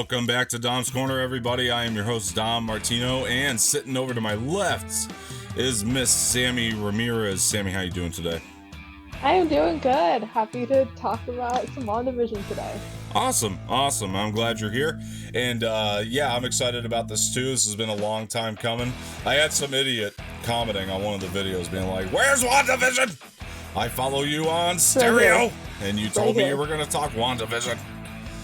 Welcome back to Dom's Corner, everybody. I am your host, Dom Martino, and sitting over to my left is Miss Samee Ramirez. Samee, how you doing today? I am doing good. Happy to talk about some Wandavision today. Awesome. I'm glad you're here. And yeah, I'm excited about this too. This has been a long time coming. I had some idiot commenting on one of the videos being like, "Where's WandaVision? I follow you on stereo." And you told me you were going to talk WandaVision.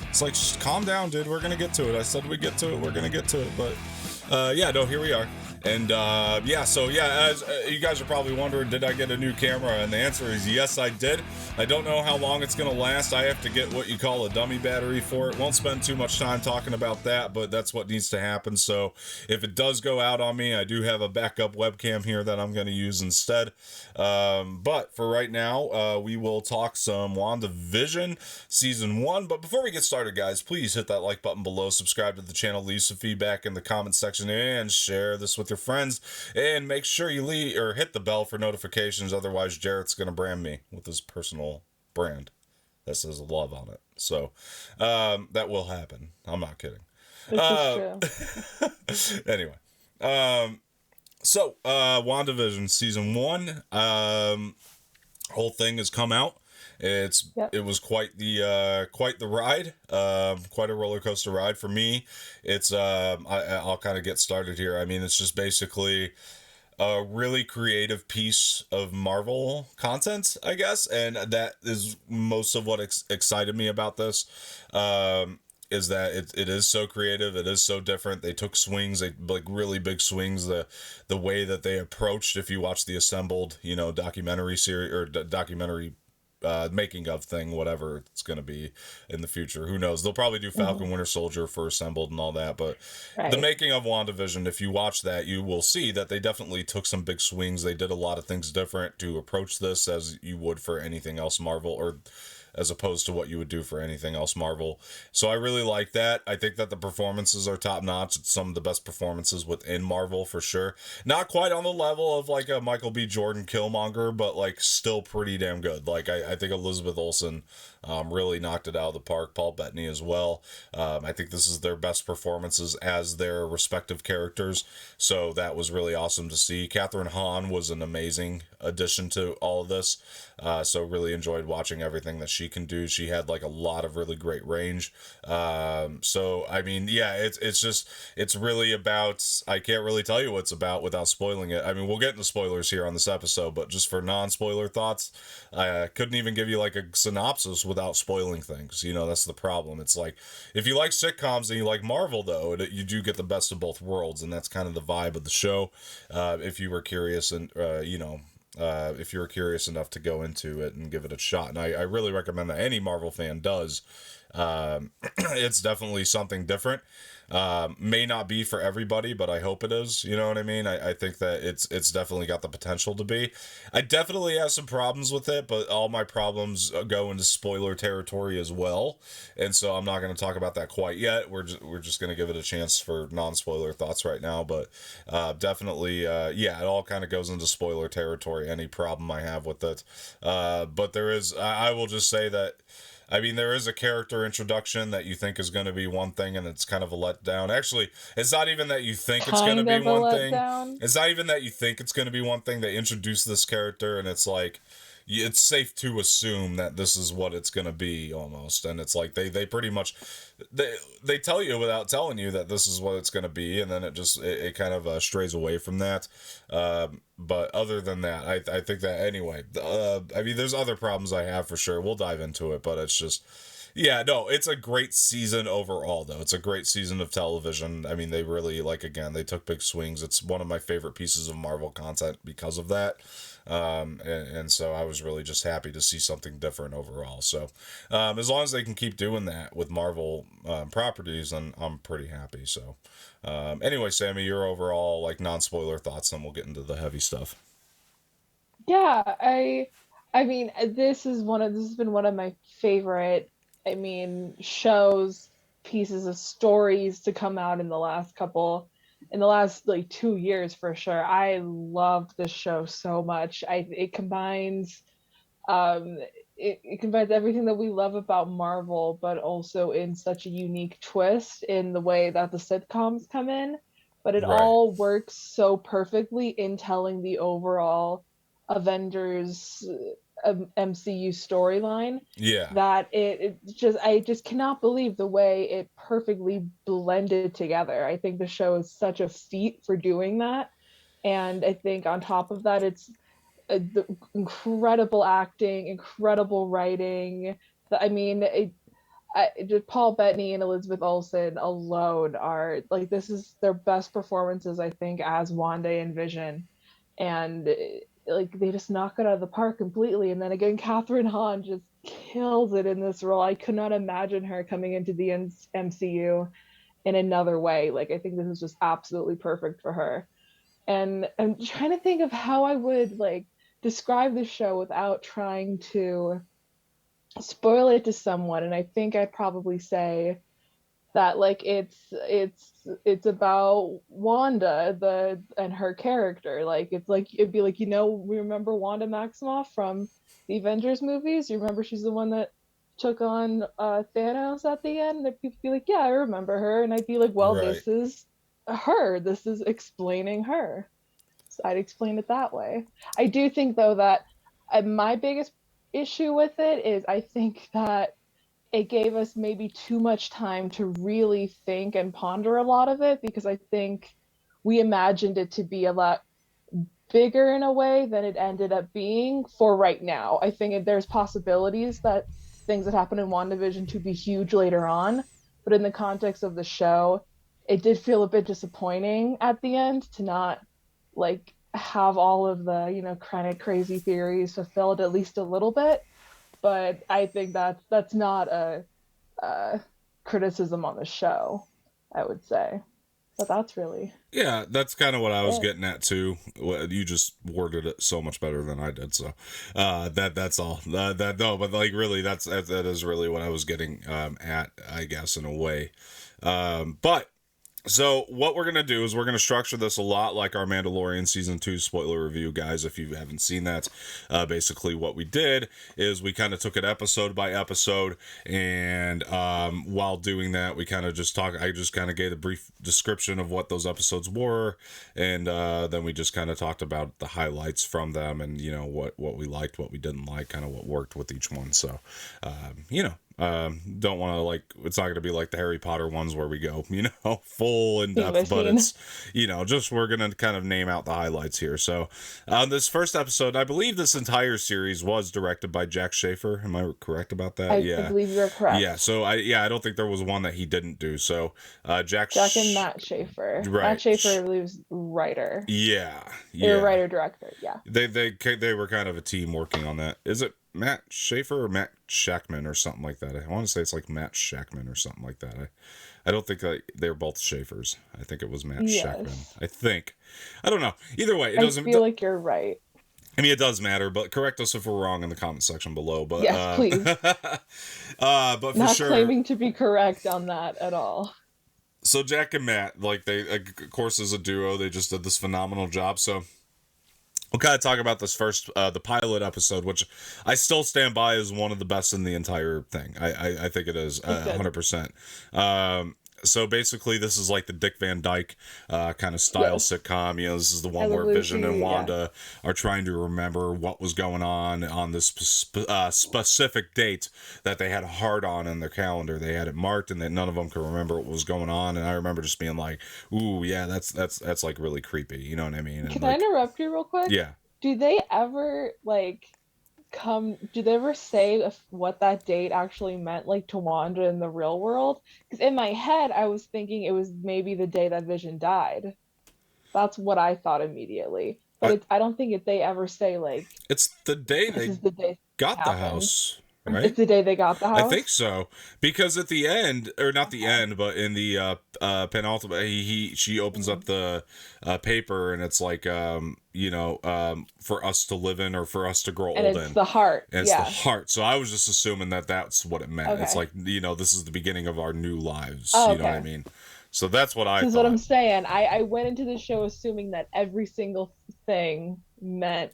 It's like, just calm down, dude. We're going to get to it. I said we'd get to it. We're going to get to it. But yeah, no, here we are. And as you guys are probably wondering, did I get a new camera? And the answer is yes, I did. I don't know how long it's going to last. I have to get what you call a dummy battery for it. Won't spend too much time talking about that, but that's what needs to happen. So if it does go out on me, I do have a backup webcam here that I'm going to use instead. But for right now, we will talk some WandaVision Season 1. But before we get started, guys, please hit that like button below, subscribe to the channel, leave some feedback in the comment section, and share this with your friends. And make sure you hit the bell for notifications. Otherwise, Jarrett's going to brand me with his personal brand that says love on it. So that will happen. I'm not kidding. This is true. Anyway. WandaVision Season 1. Whole thing has come out. It was quite the ride, quite a roller coaster ride for me. It's I'll kind of get started here. I mean, it's just basically a really creative piece of Marvel content, I guess, and that is most of what excited me about this. Is that it is so creative, it is so different. They took swings, like really big swings. The way that they approached, if you watch the Assembled, documentary series or documentary making of thing, whatever it's going to be in the future, who knows. They'll probably do Falcon Winter Soldier for Assembled and all that, but the making of WandaVision, if you watch that, you will see that they definitely took some big swings. They did a lot of things different to approach this as you would for anything else Marvel, or as opposed to what you would do for anything else Marvel. So I really like that. I think that the performances are top notch. It's some of the best performances within Marvel for sure. Not quite on the level of like a Michael B. Jordan Killmonger, but like still pretty damn good. Like I think Elizabeth Olsen really knocked it out of the park. Paul Bettany as well. I think this is their best performances as their respective characters. So that was really awesome to see. Catherine Hahn was an amazing addition to all of this. So really enjoyed watching everything that she can do. She had like a lot of really great range. So I mean, yeah, it's really about, I can't really tell you what it's about without spoiling it. I mean, we'll get into spoilers here on this episode, but just for non-spoiler thoughts, I couldn't even give you like a synopsis without spoiling things. That's the problem. It's like, if you like sitcoms and you like Marvel, though, you do get the best of both worlds, and that's kind of the vibe of the show. If you were curious and if you're curious enough to go into it and give it a shot. And I really recommend that any Marvel fan does. It's definitely something different. May not be for everybody, but I hope it is. You know what I mean? I think that it's definitely got the potential to be. I definitely have some problems with it, but all my problems go into spoiler territory as well, and so I'm not going to talk about that quite yet. We're just going to give it a chance for non-spoiler thoughts right now, but definitely, it all kind of goes into spoiler territory. Any problem I have with it, but there is. I will just say that. I mean, there is a character introduction that you think is going to be one thing, and it's kind of a letdown. Actually, it's not even that you think it's going to be one thing. It's not even that you think it's going to be one thing. They introduce this character, and it's like, it's safe to assume that this is what it's going to be almost. And it's like they pretty much, they tell you without telling you that this is what it's going to be, and then it kind of strays away from that. But other than that, I think that anyway, I mean, there's other problems I have for sure. We'll dive into it, but it's just, yeah, no, it's a great season overall, though. It's a great season of television. I mean, they really, again, they took big swings. It's one of my favorite pieces of Marvel content because of that. And so I was really just happy to see something different overall. So as long as they can keep doing that with Marvel properties, then I'm pretty happy. So anyway, Samee, your overall non-spoiler thoughts, then we'll get into the heavy stuff. Yeah, I mean, this has been one of my favorite, shows, pieces of stories to come out in the last 2 years for sure. I love this show so much. It combines it combines everything that we love about Marvel, but also in such a unique twist in the way that the sitcoms come in. But it Right. all works so perfectly in telling the overall Avengers MCU storyline Yeah. that it just I just cannot believe the way it perfectly blended together. I think the show is such a feat for doing that. And I think on top of that, it's the incredible acting, incredible writing. I mean, just Paul Bettany and Elizabeth Olsen alone are like this is their best performances, I think, as Wanda and Vision, and like they just knock it out of the park completely. And then again, Catherine Hahn just kills it in this role. I could not imagine her coming into the MCU in another way. Like I think this is just absolutely perfect for her. And I'm trying to think of how I would like describe the show without trying to spoil it to someone. And I think I'd probably say that like it's about Wanda the and her character. Like it's like it'd be like, we remember Wanda Maximoff from the Avengers movies. You remember she's the one that took on Thanos at the end? And people be like, yeah, I remember her. And I'd be like, well, Right. this is her. This is explaining her. So I'd explain it that way. I do think though that my biggest issue with it is I think that it gave us maybe too much time to really think and ponder a lot of it, because I think we imagined it to be a lot bigger in a way than it ended up being for right now. I think there's possibilities that things that happen in WandaVision to be huge later on, but in the context of the show, it did feel a bit disappointing at the end to not like have all of the, kind of crazy theories fulfilled at least a little bit. But I think that's not a criticism on the show, I would say. But that's really Yeah, that's kind of what I was it. getting at too. You just worded it so much better than I did. So, that's all. That no, but like really, that is really what I was getting at, I guess, in a way. But so what we're gonna do is we're gonna structure this a lot like our Mandalorian season 2 spoiler review, guys. If you haven't seen that, basically what we did is we kind of took it episode by episode, and while doing that, we kind of just talked. I just kind of gave a brief description of what those episodes were, and then we just kind of talked about the highlights from them, and what we liked, what we didn't like, kind of what worked with each one. So, don't want to like, it's not going to be like the Harry Potter ones where we go, full in Mean depth, but Machine. it's, just we're going to kind of name out the highlights here. So, this first episode, I believe this entire series was directed by Jack Schaefer. Am I correct about that? I Yeah. believe you're Yeah. correct. So I don't think there was one that he didn't do. So, Jack and Matt Schaefer. Matt Right. Schaefer, I believe, is writer. Yeah. They were Yeah. writer director. Yeah. They were kind of a team working on that. Is it Matt Schaefer or Matt Shackman or something like that? I want to say it's like Matt Shackman or something like that. I don't think they're both Schaefers. I think it was Matt Shackman. Yes. I think. I don't know. Either way, it I doesn't. feel like you're right. I mean, it does matter, but correct us if we're wrong in the comment section below. But Yes, please. but for Not sure. claiming to be correct on that at all. So Jack and Matt, like they, of course, as a duo, they just did this phenomenal job. So we'll kind of talk about this first, the pilot episode, which I still stand by as one of the best in the entire thing. I think it is 100%. So basically, this is like the Dick Van Dyke kind of style sitcom. This is the one where Vision and Wanda are trying to remember what was going on this specific date that they had a hard on in their calendar. They had it marked, and that none of them could remember what was going on. And I remember just being like, "Ooh, yeah, that's like really creepy." You know what I mean? And Can I interrupt you real quick? Yeah. Do they ever do they ever say what that date actually meant, like to Wanda in the real world? Because in my head I was thinking it was maybe the day that Vision died. That's what I thought immediately, but I don't think they ever say like it's the day this they is the day got the happened. house. Right? It's the day they got the house. I think so, because at the end, or not the end, but in the penultimate, she opens up the paper, and it's like for us to live in, or for us to grow and old in. It's the heart. And it's the heart. So I was just assuming that that's what it meant. Okay. It's like this is the beginning of our new lives. Oh, you know what I mean? So that's what I thought. That's what I'm saying. I went into the show assuming that every single thing meant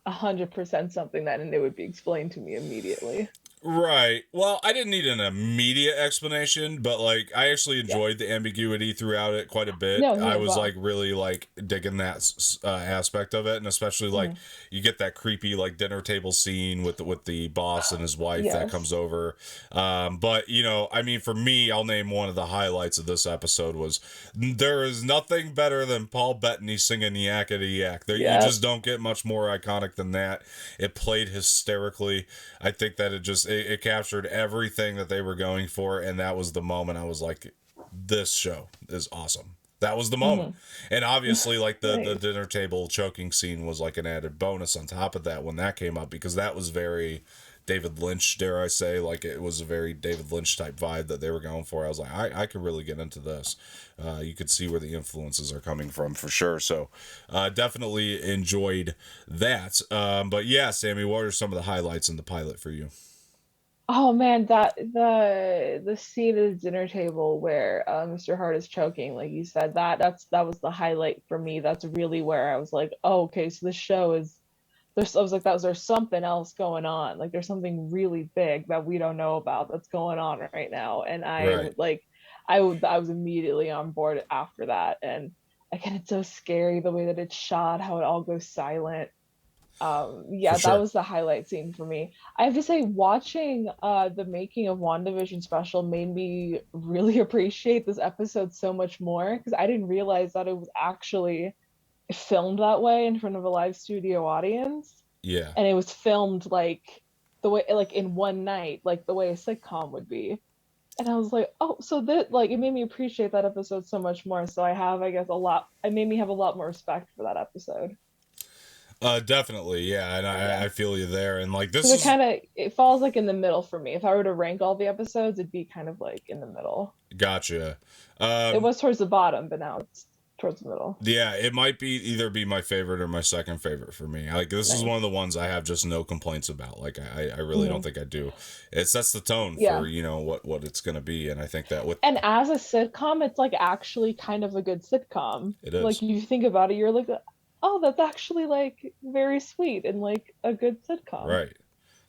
100% something that, and it would be explained to me immediately. Right. Well, I didn't need an immediate explanation, but like I actually Yeah. enjoyed the ambiguity throughout it quite a bit. No, me I as was like well. really like digging that aspect of it, and especially like Mhm. you get that creepy like dinner table scene with the boss and his wife that Yes. comes over. But you know, I mean, for me, I'll name one of the highlights of this episode was there is nothing better than Paul Bettany singing Yakety Yak. There, you Yeah. just don't get much more iconic than that. It played hysterically. I think that it captured everything that they were going for, and that was the moment I was like, this show is awesome. That was the moment. Hmm. And obviously like the Nice. dinner table choking scene was like an added bonus on top of that when that came up, because that was very David Lynch, dare I say. Like it was a very David Lynch type vibe that they were going for. I was like, I could really get into this. You could see where the influences are coming from for sure. So definitely enjoyed that. But yeah, Sammy, what are some of the highlights in the pilot for you? Oh man, that the scene at the dinner table where Mr. Hart is choking, like you said, that was the highlight for me. That's really where I was like, oh, okay, so the show is there's I was like there's something else going on. Like there's something really big that we don't know about that's going on right now. And I Right. would like I was immediately on board after that. And again, it's so scary the way that it's shot, how it all goes silent. For Yeah, that sure. was the highlight scene for me. I have to say, watching the making of WandaVision special made me really appreciate this episode so much more, because I didn't realize that it was actually filmed that way in front of a live studio audience, Yeah. and it was filmed like the way, like in one night, like the way a sitcom would be. And I was like, oh, so that, like, it made me appreciate that episode so much more. So I have, I guess, a lot, it made me have a lot more respect for that episode. Definitely. Yeah. And Yeah. I feel you there. And like, this Because it is kind of, it falls like in the middle for me. If I were to rank all the episodes, it'd be kind of like in the middle. gotcha. It Um, was towards the bottom, but now it's towards the middle. yeah, it might be either be my favorite or my second favorite for me. Like this is one of Nice. the ones I have just no complaints about. Like I really don't Hmm. think I do. It sets the tone for, Yeah. you know, what it's gonna be. And I think that with And as a sitcom, it's like actually kind of a good sitcom. it Like is. you think about it, you're like, oh, that's actually like very sweet and like a good sitcom. Right.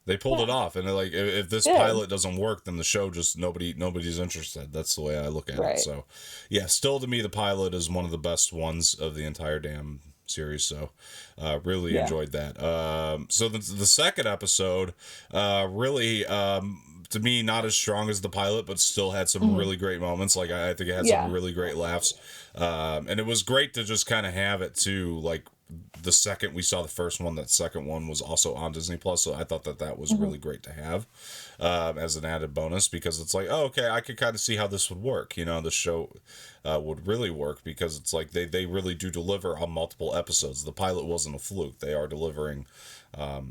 They pulled it Yeah, off, and like if this good. pilot doesn't work, then the show just nobody's interested. That's the way I look at it. Right. So, yeah, still to me the pilot is one of the best ones of the entire damn series. So, really Yeah. enjoyed that. So the second episode, really. To me, not as strong as the pilot, but still had some Hmm. really great moments. Like I think it had some Yeah. really great laughs, and it was great to just kind of have it too. Like the second we saw the first one, that second one was also on Disney Plus, so I thought that that was Hmm. really great to have as an added bonus, because it's like, oh, okay, I could kind of see how this would work. You know, the show would really work because it's like they really do deliver on multiple episodes. The pilot wasn't a fluke; they are delivering.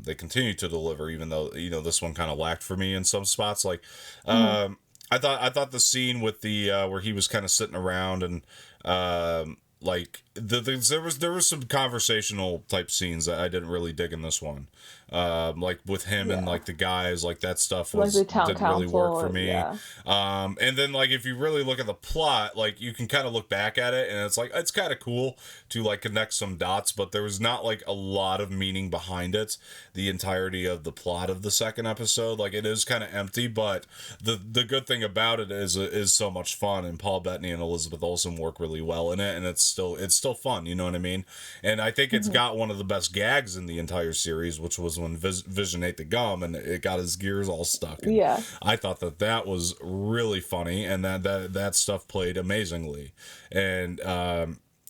They continue to deliver, even though you know this one kind of lacked for me in some spots. Like, Hmm. I thought the scene with the where he was kind of sitting around and like there was some conversational type scenes that I didn't really dig in this one. Like with him and Yeah. like the guys, like that stuff Like was the town didn't really work for council. me. Yeah. And then like if you really look at the plot, like you can kind of look back at it and it's like it's kind of cool to like connect some dots, but there was not like a lot of meaning behind it. The entirety of the plot of the second episode, like it is kind of empty, but the good thing about it is so much fun, and Paul Bettany and Elizabeth Olsen work really well in it, and it's still fun. You know what I mean? And I think it's Hmm. got one of the best gags in the entire series, which was when Vision ate the gum and it got his gears all stuck, and Yeah. I thought that that was really funny, and that stuff played amazingly, and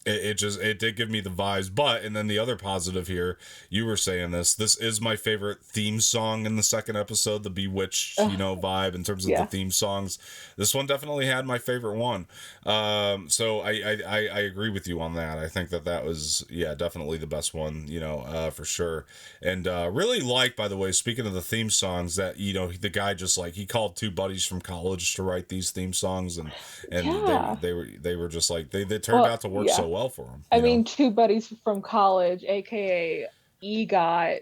it just it did give me the vibes. But and then the other positive here, you were saying this is my favorite theme song in the second episode, the Bewitched, you Ugh, know, vibe in terms of the yeah. theme songs. This one definitely had my favorite one. So I agree with you on that. I think that that was, yeah, definitely the best one, you know, for sure. And really like, by the way, speaking of the theme songs, that, you know, the guy just like he called two buddies from college to write these theme songs, and Yeah. they were just like they turned Well, out to work so yeah. well for him, I you know. mean, two buddies from college, aka EGOT,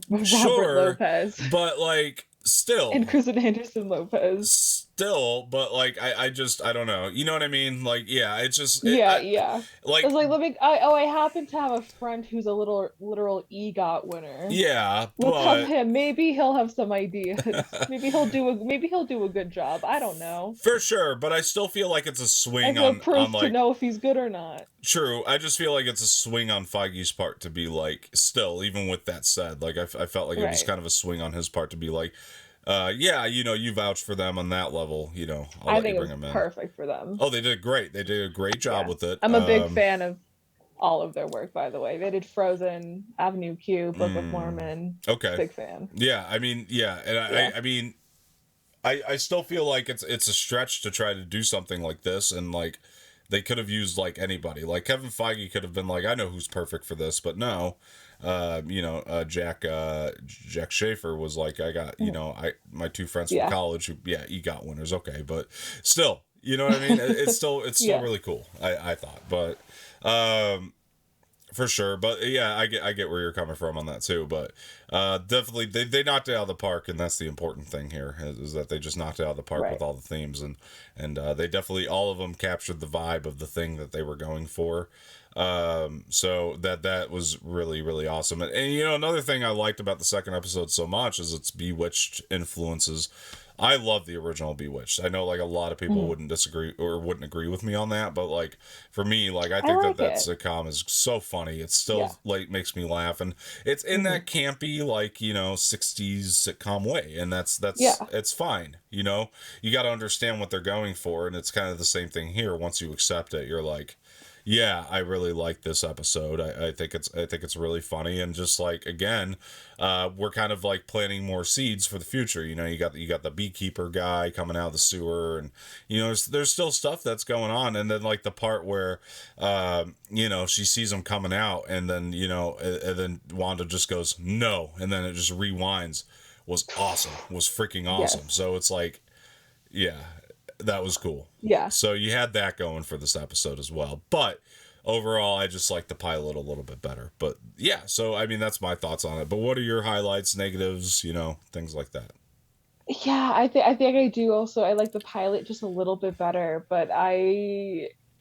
Robert Sure, Lopez, but like and still Kristen Anderson Lopez. still, but like I don't know. You know what I mean? Like, yeah, it's just Yeah. like It's like, I happen to have a friend who's a little literal EGOT winner. yeah, Let's have but him. Maybe he'll have some ideas. Maybe he'll do a good job. I don't know. for sure. But I still feel like it's a I swing feel on proof to like know if he's good or not. true. I just feel like it's a swing on Feige's part to be like still, even with that said, like I felt like it was Right. kind of a swing on his part to be like. Yeah, you vouch for them on that level. I'll I let you think it bring was them in. perfect for them. Oh, they did great. They did a great job Yeah. with it. I'm a big fan of all of their work, by the way. They did Frozen, Avenue Q, Book of Mormon. Okay. Big fan. Yeah, I mean, yeah, and Yeah. I mean, I still feel like it's a stretch to try to do something like this, and like they could have used like anybody. Like Kevin Feige could have been like, I know who's perfect for this, but no, Jack Schaefer was like, I got my two friends from Yeah. college who EGOT winners, okay, but still, you know what I mean? It's still Yeah. really cool. I thought, but for sure, but yeah, I get where you're coming from on that too. But definitely, they knocked it out of the park, and that's the important thing here is that they just knocked it out of the park Right. with all the themes, and they definitely all of them captured the vibe of the thing that they were going for. So that was really really awesome, and another thing I liked about the second episode so much is its Bewitched influences. I love the original Bewitched. I know like a lot of people wouldn't disagree or wouldn't agree with me on that, but like for me, like I think like that it. sitcom is so funny. It still like makes me laugh, and it's in that campy like 60s sitcom way, and that's it's fine. You got to understand what they're going for, and it's kind of the same thing here. Once you accept it, you're like, yeah, I really like this episode. I think it's really funny, and just like again, we're kind of like planting more seeds for the future. You got the beekeeper guy coming out of the sewer, and there's still stuff that's going on, and then like the part where she sees him coming out, and then and then Wanda just goes no, and then it just rewinds. Was awesome. Was freaking awesome. Yes. So it's like, yeah, that was cool. Yeah. So you had that going for this episode as well. But overall, I just like the pilot a little bit better. But yeah, so I mean, that's my thoughts on it. But what are your highlights, negatives, things like that? Yeah, I think I do also. I like the pilot just a little bit better, but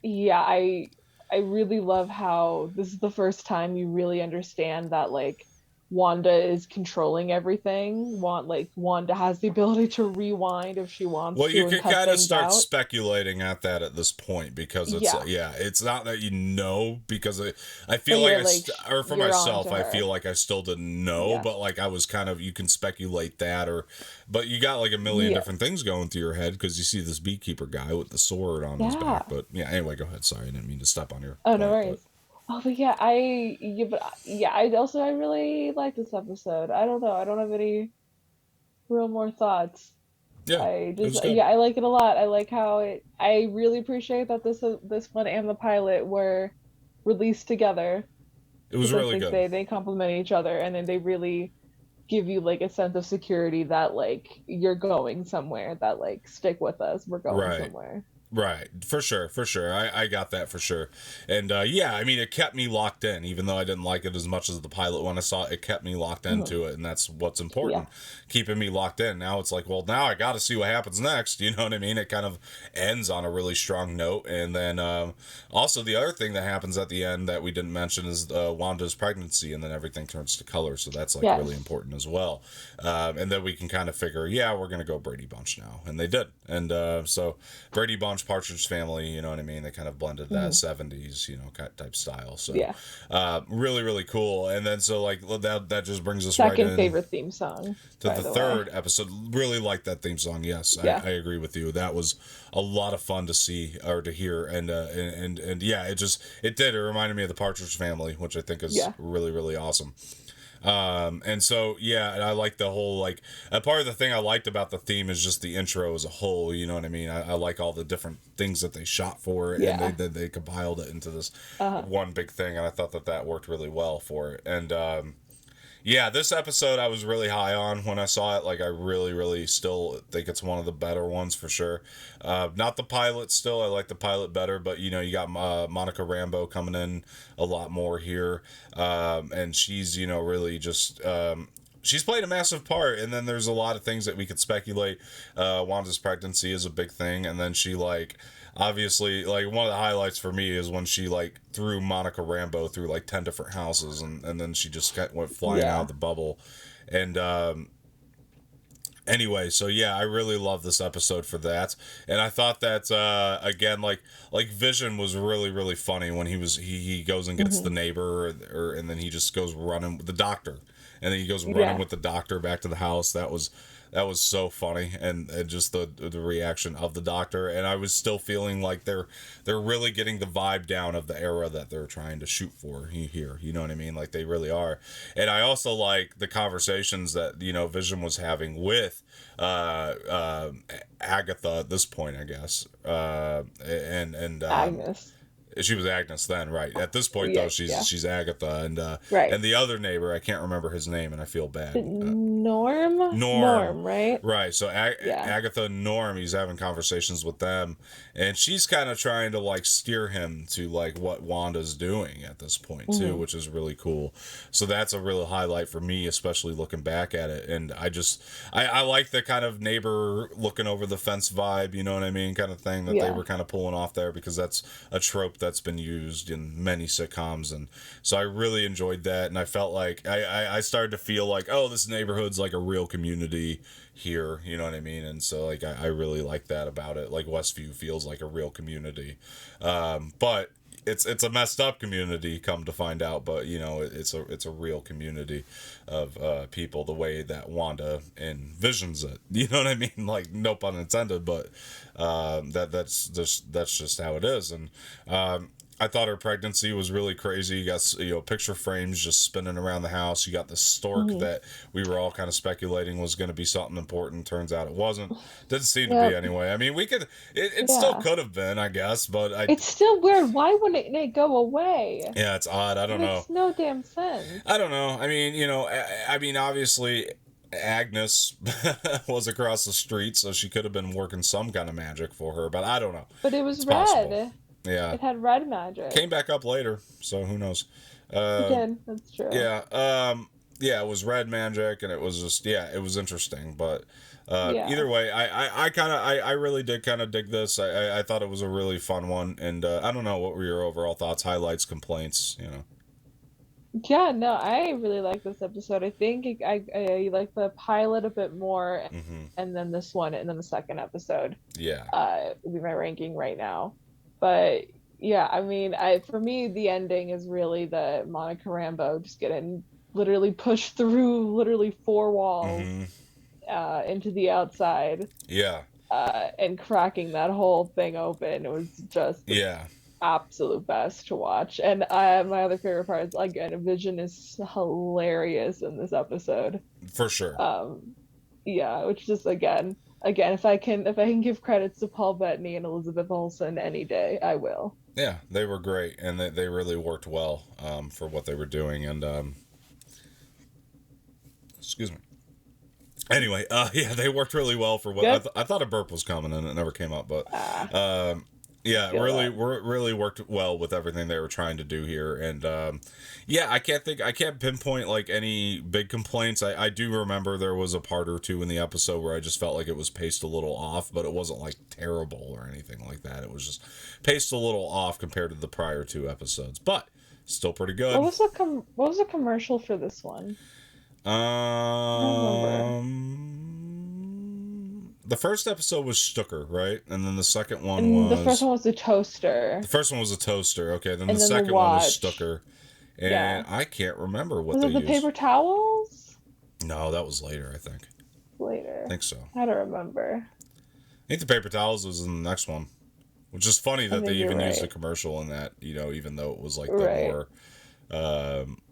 yeah, I really love how this is the first time you really understand that like Wanda is controlling everything. Wanda has the ability to rewind if she wants Well, you to and could cut kind of things start out. speculating at that at this point because Yeah, it's not that because I but feel like you're like or for you're on myself, to I feel her. like I still didn't know, Yeah, but like I was kind of, you can speculate that, but you got like a million yeah, different things going through your head because you see this beekeeper guy with the sword on his yeah. back. But yeah, anyway, go ahead. Sorry, I didn't mean to step on your Oh, no point, but worries. Oh, but yeah, I really like this episode. I don't know. I don't have any real more thoughts. yeah, I it just was good. yeah, I like it a lot. I like how it. I really appreciate that this one and the pilot were released together It was because I really think good. they complement each other, and then they really give you like a sense of security that like you're going somewhere. That like stick with us. We're going Right. somewhere. Right, for sure. I got that for sure. And yeah, I mean, it kept me locked in, even though I didn't like it as much as the pilot when I saw it. It kept me locked Mhm. into it, and that's what's Yeah. important, keeping me locked in. Now it's like, well, now I got to see what happens next. You know what I mean? It kind of ends on a really strong note, and then also the other thing that happens at the end that we didn't mention is Wanda's pregnancy, and then everything turns to color. So that's like really Yes. important as well. And then we can kind of figure, yeah, we're gonna go Brady Bunch now, and they did, and so Brady Bunch, Partridge Family, you know what I mean? They kind of blended that Mhm. 70s, type style. So, Yeah. really, really cool. And then, so like that just brings us right Second in favorite theme song, to by the the way. third episode. Really like that theme song. Yes, Yeah. I agree with you. That was a lot of fun to see or to hear. And yeah, it reminded me of the Partridge Family, which I think is Yeah. really, really awesome. And so yeah, and I like the whole like a part of the thing I liked about the theme is just the intro as a whole. You know what I mean? I like all the different things that they shot for, and Yeah. they compiled it into this Uh-huh. one big thing, and I thought that worked really well for it. And yeah, this episode I was really high on when I saw it. Like, I really, really still think it's one of the better ones for sure. Not the pilot still. I like the pilot better, but you got Monica Rambeau coming in a lot more here. And she's, really just she's played a massive part, and then there's a lot of things that we could speculate. Wanda's pregnancy is a big thing, and then she like obviously like one of the highlights for me is when she like threw Monica Rambeau through like 10 different houses, and then she just went flying out of the bubble, and anyway, so yeah, I really love this episode for that, and I thought that again, like Vision was really funny when he goes and gets the neighbor, and then he just goes running with the doctor, and then he goes running with the doctor back to the house. That was so funny, and just the reaction of the doctor, and I was still feeling like they're really getting the vibe down of the era that they're trying to shoot for here. You know what I mean? Like they really are. And I also like the conversations that Vision was having with Agatha at this point, I guess, and Agnes. She was Agnes then, right? At this point, though, she's Agatha, and and the other neighbor, I can't remember his name, and I feel bad. Norm, right? Right. So Agatha and Norm, he's having conversations with them, and she's kind of trying to like steer him to like what Wanda's doing at this point too, which is really cool. So that's a real highlight for me, especially looking back at it. And I like the kind of neighbor looking over the fence vibe, you know what I mean, kind of thing that they were kind of pulling off there, because that's a trope that's been used in many sitcoms, and so I really enjoyed that, and I felt like I started to feel like, oh, this neighborhood's like a real community here, you know what I mean? And so like I really like that about it. Like Westview feels like a real community, but it's a messed up community, come to find out, but it's a real community of people, the way that Wanda envisions it, you know what I mean? Like, no pun intended, but that's just how it is. And I thought her pregnancy was really crazy. You got picture frames just spinning around the house. You got the stork that we were all kind of speculating was going to be something important. Turns out it wasn't. Didn't seem to be anyway. I mean, we could. It still could have been, I guess, but it's still weird. Why wouldn't it go away? Yeah, it's odd. I don't know. Makes no damn sense. I don't know. I mean, obviously, Agnes was across the street, so she could have been working some kind of magic for her, but I don't know. But it was red. Possible. Yeah. It had red magic. Came back up later, so who knows? It did. That's true. Yeah. It was red magic, and it was just, it was interesting. But either way, I really did kind of dig this. I thought it was a really fun one, and I don't know, what were your overall thoughts, highlights, complaints, Yeah, no, I really like this episode. I think I like the pilot a bit more, and then this one, and then the second episode. Yeah. Would be my ranking right now. But yeah, I mean, for me, the ending is really the Monica Rambeau just getting literally pushed through literally 4 walls into the outside. Yeah. And cracking that whole thing open. It was just absolute best to watch. And my other favorite part is, again, Vision is hilarious in this episode. For sure. Which just again, if I can give credits to Paul Bettany and Elizabeth Olsen any day, I will. Yeah, they were great, and they really worked well for what they were doing. And excuse me. Anyway, they worked really well for what I thought a burp was coming, and it never came up. But really worked well with everything they were trying to do here. And I can't pinpoint like any big complaints. I do remember there was a part or two in the episode where I just felt like it was paced a little off, but it wasn't like terrible or anything like that. It was just paced a little off compared to the prior 2 episodes, but still pretty good. What was the commercial for this one? The first episode was Stucker, right? And then the second one was... The first one was the toaster. The first one was a toaster, okay. Then the second one was Stucker. And I can't remember what they used. Was it the paper towels? No, that was later, I think. Later. I think so. I don't remember. I think the paper towels was in the next one. Which is funny that they even used a commercial in that, even though it was like the more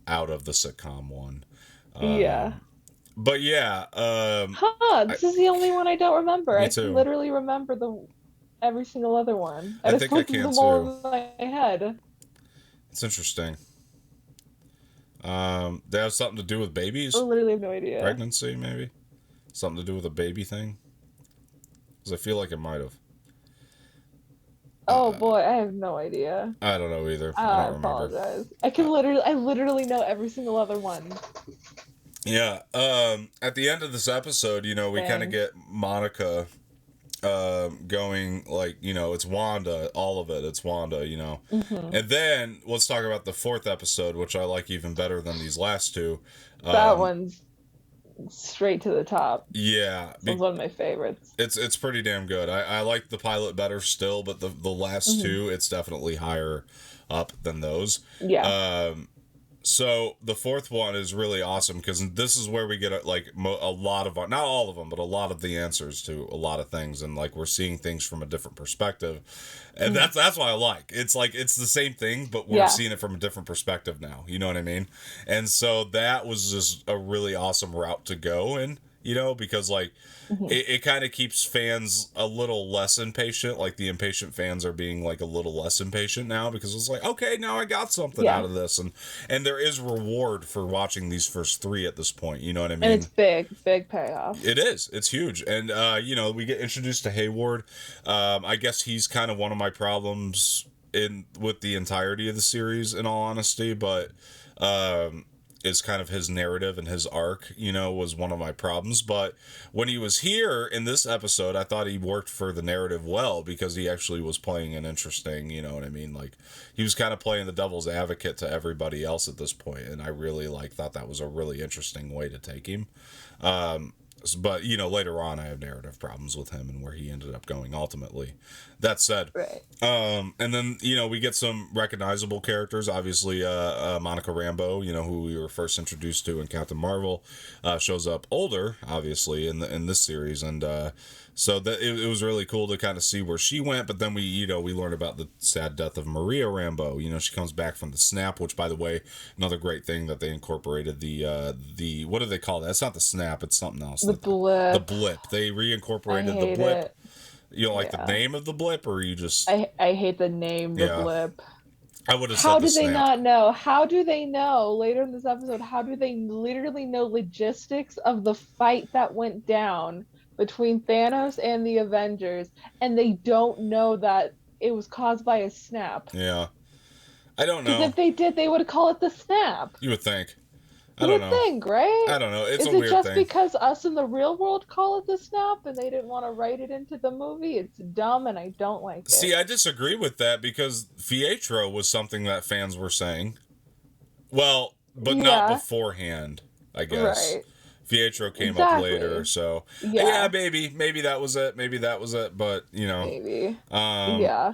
out of the sitcom one. But this is the only one I don't remember. Me too. I can literally remember every single other one. I think I can them all in my head. It's interesting. They have something to do with babies? I literally have no idea. Pregnancy, maybe? Something to do with a baby thing? Because I feel like it might have. Oh boy, I have no idea. I don't know either. I don't apologize. I literally know every single other one. Yeah. At the end of this episode, we kind of get Monica going, like, it's Wanda, all of it. It's Wanda, Mm-hmm. And then let's talk about the fourth episode, which I like even better than these last two. That one's straight to the top. Yeah. This one's one of my favorites. It's pretty damn good. I like the pilot better still, but the last two, it's definitely higher up than those. Yeah. So the fourth one is really awesome because this is where we get a lot of not all of them, but a lot of the answers to a lot of things, and like we're seeing things from a different perspective, and that's what I like. It's like it's the same thing, but we're seeing it from a different perspective now. You know what I mean? And so that was just a really awesome route to go in. Because like it kind of keeps fans a little less impatient. Like the impatient fans are being like a little less impatient now because it's like, okay, now I got something out of this, and there is reward for watching these first three at this point. You know what I mean? And it's big payoff. It is. It's huge, and we get introduced to Hayward. I guess he's kind of one of my problems with the entirety of the series, in all honesty, but. Is kind of his narrative and his arc, was one of my problems. But when he was here in this episode, I thought he worked for the narrative well because he actually was playing an interesting, you know what I mean? Like he was kind of playing the devil's advocate to everybody else at this point, and I really thought that was a really interesting way to take him. But later on I have narrative problems with him and where he ended up going ultimately. That said, right. And then we get some recognizable characters. Obviously Monica Rambeau, who we were first introduced to in Captain Marvel, shows up older obviously in this series, and so that it was really cool to kind of see where she went. But then we learn about the sad death of Maria Rambeau. She comes back from the snap, which, by the way, another great thing that they incorporated the what do they call that? It's not the snap, it's something else. The blip. The blip. They reincorporated the blip. It. You don't like the name of the blip, or you just... I hate the name, the blip. I would have said How the do they snap. not know? How do they know later in this episode? How do they literally know logistics of the fight that went down between Thanos and the Avengers, and they don't know that it was caused by a snap? Yeah. I don't know. Because if they did, they would call it the snap. You would think. I don't know. Think, right? I don't know. It's a weird thing. Is it just because us in the real world call it the snap and they didn't want to write it into the movie? It's dumb and I don't like it. See, I disagree with that because Fietro was something that fans were saying. Well, but not beforehand, I guess. Right. Fietro came up later, so... Yeah, maybe that was it. Maybe that was it, but, Maybe. Yeah.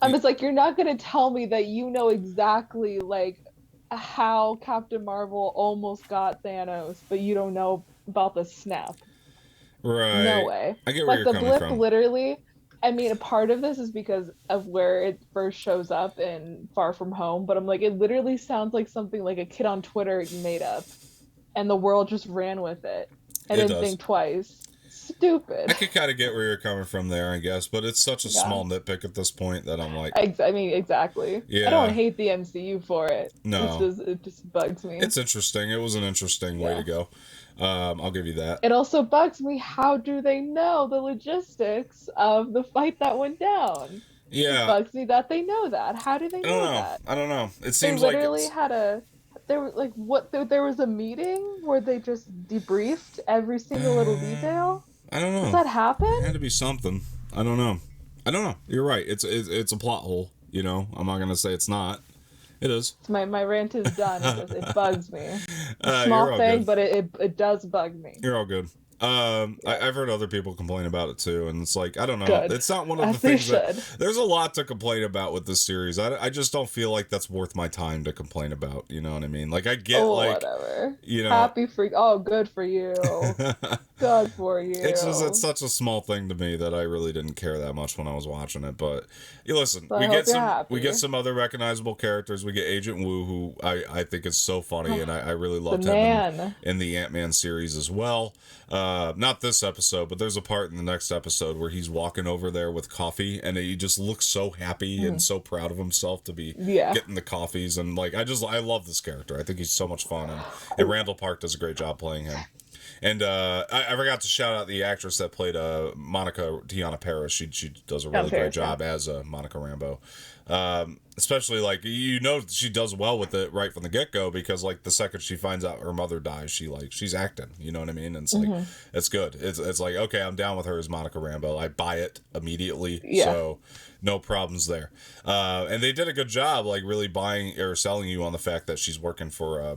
I'm just like, you're not going to tell me that you know exactly, like... how Captain Marvel almost got Thanos, but you don't know about the snap. Right. No way. I get where you're coming blip, from. Literally, I mean, a part of this is because of where it first shows up in Far From Home, but I'm like, it literally sounds like something like a kid on Twitter made up, and the world just ran with it. I didn't think twice. Stupid. I could kind of get where you're coming from there, I guess, but it's such a small nitpick at this point that I'm like... I mean, exactly. Yeah. I don't hate the MCU for it. No. It just bugs me. It's interesting. It was an interesting way to go. I'll give you that. It also bugs me, how do they know the logistics of the fight that went down? Yeah. It bugs me that they know that. How do they know that? I don't know. It seems like... They literally had a... There was a meeting where they just debriefed every single little detail? I don't know. Does that happen? It had to be something. I don't know. You're right. It's a plot hole. I'm not gonna say it's not. It is. My rant is done. It bugs me. A small thing, but it does bug me. You're all good. I've heard other people complain about it too, and it's like, I don't know. Good. It's not one of the things that... There's a lot to complain about with this series. I just don't feel like that's worth my time to complain about. You know what I mean? Like, I get, whatever. Happy for... good for you. Good for you. It's such a small thing to me that I really didn't care that much when I was watching it. But you listen, we get some other recognizable characters. We get Agent Woo, who I think is so funny, and I really loved him in the Ant-Man series as well. Not this episode, but there's a part in the next episode where he's walking over there with coffee, and he just looks so happy and so proud of himself to be getting the coffees, and like I love this character. I think he's so much fun, and Randall Park does a great job playing him. And I forgot to shout out the actress that played Monica Tiana Paris. She does a really great job as Monica Rambeau. Especially like she does well with it right from the get go, because like the second she finds out her mother dies, she's acting. You know what I mean? And it's like it's good. It's like, okay, I'm down with her as Monica Rambeau. I buy it immediately. Yeah. So no problems there. And they did a good job, like really buying or selling you on the fact that she's working for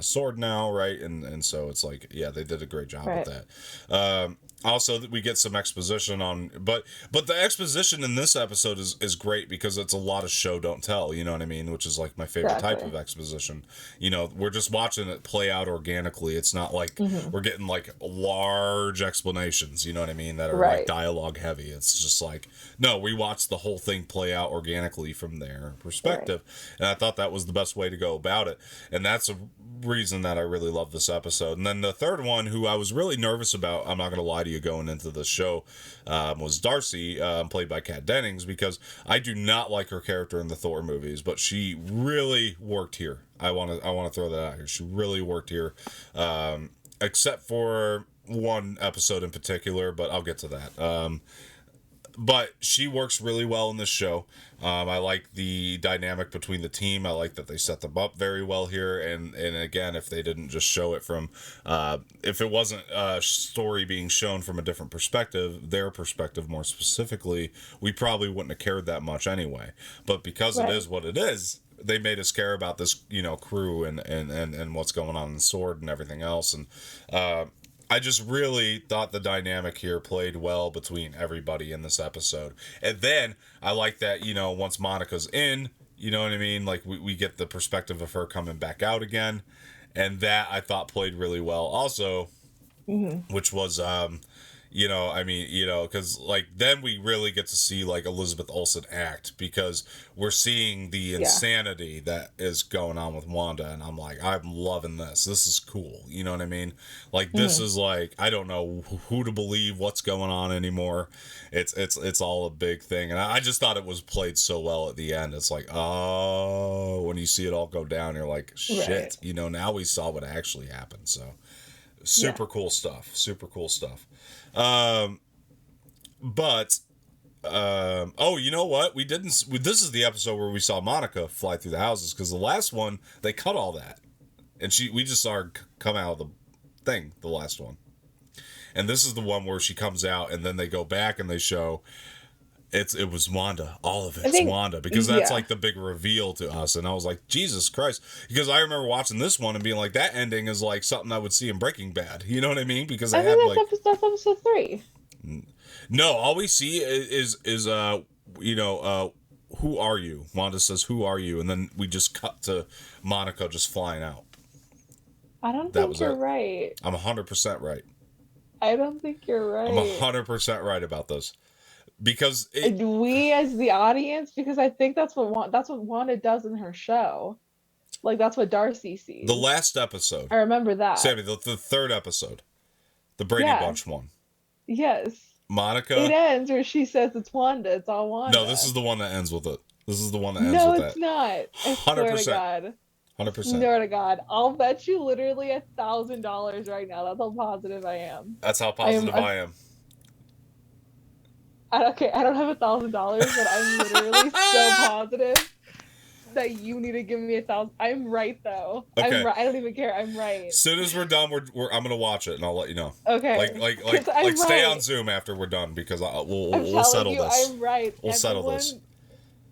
Sword now, right? And so it's like, yeah, they did a great job with that. Also, we get some exposition on, but the exposition in this episode is great because it's a lot of show don't tell, you know what I mean? Which is like my favorite type of exposition. You know, we're just watching it play out organically. It's not like we're getting like large explanations, you know what I mean, that are like dialogue heavy. It's just like, no, we watch the whole thing play out organically from their perspective. And I thought that was the best way to go about it. And that's a reason that I really love this episode. And then the third one, who I was really nervous about, I'm not going to lie to you, going into the show, was Darcy, played by Kat Dennings, because I do not like her character in the Thor movies, but she really worked here. I want to throw that out here. She really worked here, except for one episode in particular, but I'll get to that. But she works really well in this show. I like the dynamic between the team. I like that they set them up very well here. And again, if they didn't just show it from, if it wasn't a story being shown from a different perspective, their perspective more specifically, we probably wouldn't have cared that much anyway. But because it is what it is, they made us care about this, crew and what's going on in Sword and everything else. And I just really thought the dynamic here played well between everybody in this episode. And then I like that, once Monica's in, you know what I mean? Like we get the perspective of her coming back out again. And that I thought played really well also, which was, because like then we really get to see like Elizabeth Olsen act, because we're seeing the insanity that is going on with Wanda, and I'm like, I'm loving this. This is cool. You know what I mean? Like this is like, I don't know who to believe, what's going on anymore. It's all a big thing, and I just thought it was played so well at the end. It's like, oh, when you see it all go down, you're like, shit. Now we saw what actually happened. So super cool stuff. Super cool stuff. You know what? This is the episode where we saw Monica fly through the houses, because the last one, they cut all that. And we just saw her come out of the thing, the last one. And this is the one where she comes out, and then they go back and they show it was Wanda. All of it's Wanda, because that's like the big reveal to us. And I was like, Jesus Christ. Because I remember watching this one and being like, that ending is like something I would see in Breaking Bad. You know what I mean? Because that's episode 3. No, all we see is who are you? Wanda says, who are you? And then we just cut to Monica just flying out. I don't think you're right. I'm 100% right. I don't think you're right. I'm 100% right about this. Because we as the audience, because I think that's what Wanda does in her show. Like that's what Darcy sees. The last episode. I remember that. Sammy, the third episode. The Brady Bunch one. Yes. Monica. It ends where she says it's Wanda. It's all Wanda. No, this is the one that ends with it. This is the one that ends with that. No, it's not. 100%. Swear to God. 100%. Swear to God. I'll bet you literally $1,000 right now. That's how positive I am. That's how positive I am. I don't have $1,000, but I'm literally so positive that you need to give me 1,000. I'm right though. Okay. I'm right. I don't even care. I'm right. As soon as we're done, I'm gonna watch it and I'll let you know. Okay. Like stay on Zoom after we're done, because we'll settle this. I'm right. We'll settle this.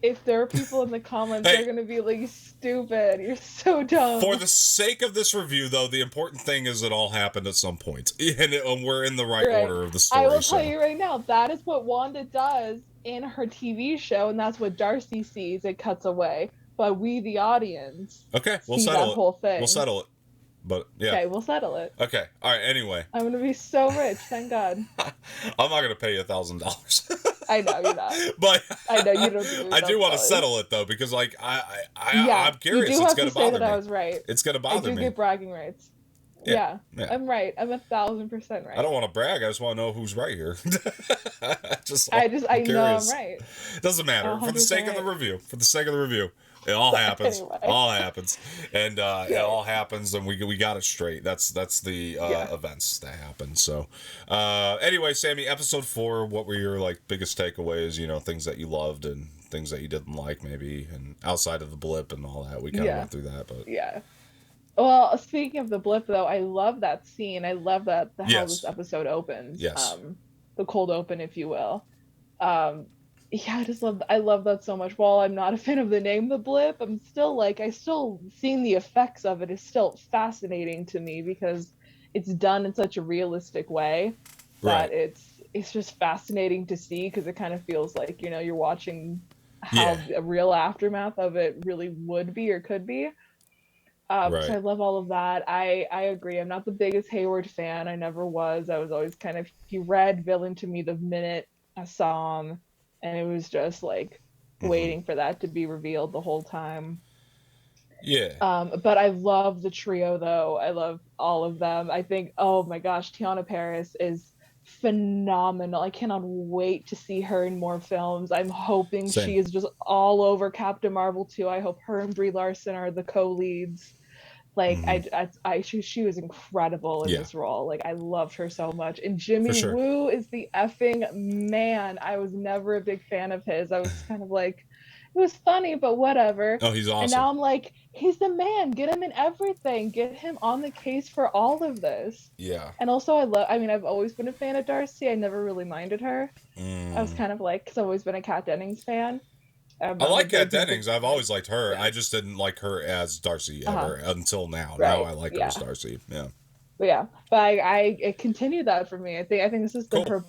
If there are people in the comments, they're gonna be like, stupid. You're so dumb. For the sake of this review, though, the important thing is it all happened at some point, and we're in the right order of the story. I will tell you right now, that is what Wanda does in her TV show, and that's what Darcy sees. It cuts away, but we, the audience, we'll settle that whole thing. We'll settle it. But yeah. Okay, we'll settle it. Okay. All right. Anyway. I'm gonna be so rich. Thank God. I'm not gonna pay you $1,000. I know you're not. But I know you don't. I do want to settle it though, because like I'm curious. You do it's have gonna to say bother that me. I was right. It's gonna bother me. I do get bragging rights. Yeah. I'm right. I'm 1,000% right. I don't want to brag. I just want to know who's right here. I know I'm right. Doesn't matter. 100% For the sake of the review. It all happens. Anyway. All happens, and it Yeah. all happens, and we got it straight. That's the Yeah. events that happen. So, anyway, Samee, episode 4. What were your like biggest takeaways? Things that you loved and things that you didn't like, maybe, and outside of the blip and all that. We kind of Yeah. went through that, but Yeah. Well, speaking of the blip though, I love that scene. I love that how this yes, episode opens. yes, The cold open, if you will. Um, yeah, I love that so much. While I'm not a fan of the name the blip, I'm still like I still seeing the effects of it is still fascinating to me because it's done in such a realistic way right, that it's just fascinating to see because it kind of feels like, you're watching yeah, how a real aftermath of it really would be or could be. So right, I love all of that. I agree. I'm not the biggest Hayward fan. I never was. I was always kind of he read villain to me the minute I saw him, and it was just like mm-hmm. waiting for that to be revealed the whole time. Yeah, But I love the trio though. I love all of them. I think, oh my gosh, Tiana Paris is phenomenal. I cannot wait to see her in more films. I'm hoping same. she is just all over Captain Marvel too. I hope her and Brie Larson are the co-leads. Like Mm-hmm. she was incredible in Yeah, this role. Like I loved her so much. And for Jimmy sure. Woo is the effing man. I was never a big fan of his. I was kind of like, it was funny, but whatever. Oh, he's And awesome. now I'm like, he's the man. Get him in everything. Get him on the case for all of this. Yeah. And also, I mean, I've always been a fan of Darcy. I never really minded her. I was Mm. kind of like, because I've always been a Kat Dennings fan. I I'm a like Kat big Nick. Dennings. I've always liked her. Yeah. I just didn't like her as Darcy Uh-huh. ever until now. Now Right. I like her as Yeah. Darcy. Yeah. But yeah, but it continued that for me. I think this is Cool. Cool.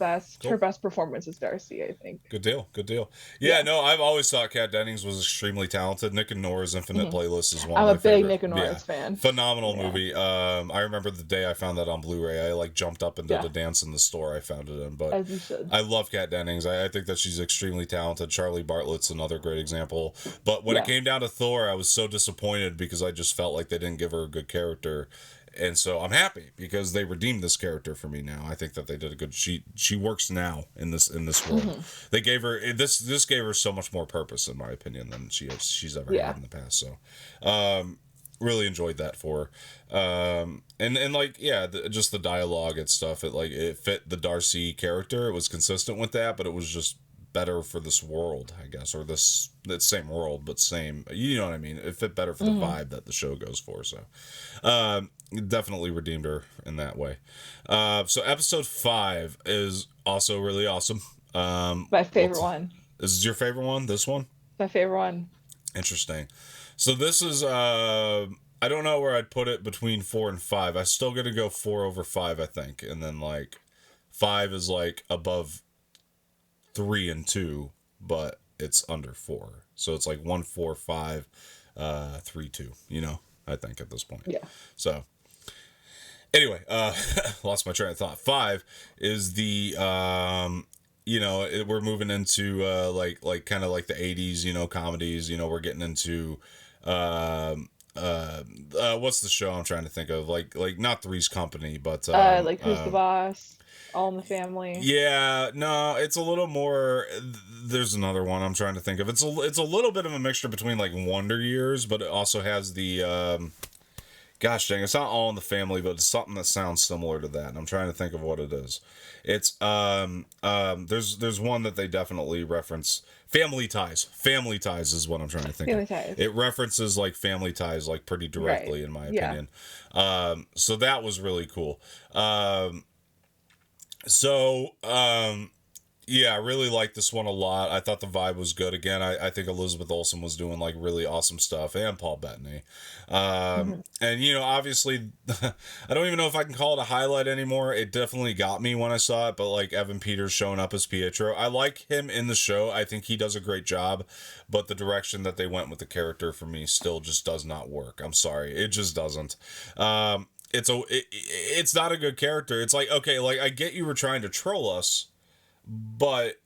her best performance as Darcy. I think. Good deal. Good deal. Yeah, Yeah. no, I've always thought Kat Dennings was extremely talented. Nick and Nora's Infinite Mhm. Playlist is one of I'm a my big favorite. Nick and Yeah. Norris fan. Phenomenal Yeah. movie. I remember the day I found that on Blu-ray. I like jumped up and did a Yeah. dance in the store I found it in. But As you should. I love Kat Dennings. I think that she's extremely talented. Charlie Bartlett's another great example. But when it Yeah. came down to Thor, I was so disappointed because I just felt like they didn't give her a good character. And so I'm happy because they redeemed this character for me now. I think that they did a good. She works now in this world. Mhm. They gave her this gave her so much more purpose in my opinion than she's ever had Yeah. in the past. So, really enjoyed that for her. And like yeah, just the dialogue and stuff. It fit the Darcy character. It was consistent with that, but it was just better for this world, I guess, or this that same world, but same. You know what I mean? It fit better for the Mhm. vibe that the show goes for. So, definitely redeemed her in that way. So episode 5 is also really awesome. My favorite one. This is your favorite one? This one? My favorite one. Interesting. So this is I don't know where I'd put it between 4 and 5. I still gotta go 4 over 5, I think, and then like 5 is like above 3 and 2, but it's under 4. So it's like 1 4 5 3 2, I think at this point. Yeah. So anyway, lost my train of thought. 5 is the we're moving into like kind of like the 80s, comedies. We're getting into what's the show I'm trying to think of? Like not Three's Company, but Like Who's the Boss? All in the Family. yeah, no, it's a little more. There's another one I'm trying to think of. It's a little bit of a mixture between like Wonder Years, but it also has the gosh dang, it's not All in the Family, but it's something that sounds similar to that. And I'm trying to think of what it is. It's there's one that they definitely reference. Family Ties. Family Ties is what I'm trying to think Family of. Ties. It references like Family Ties like pretty directly Right. in my Yeah. opinion. So that was really cool. So yeah, I really liked this one a lot. I thought the vibe was good. Again, I think Elizabeth Olsen was doing like really awesome stuff, and Paul Bettany. Mhm. And obviously, I don't even know if I can call it a highlight anymore. It definitely got me when I saw it, but like Evan Peters showing up as Pietro, I like him in the show. I think he does a great job, but the direction that they went with the character for me still just does not work. I'm sorry, it just doesn't. It's not a good character. It's like, okay, like I get you were trying to troll us,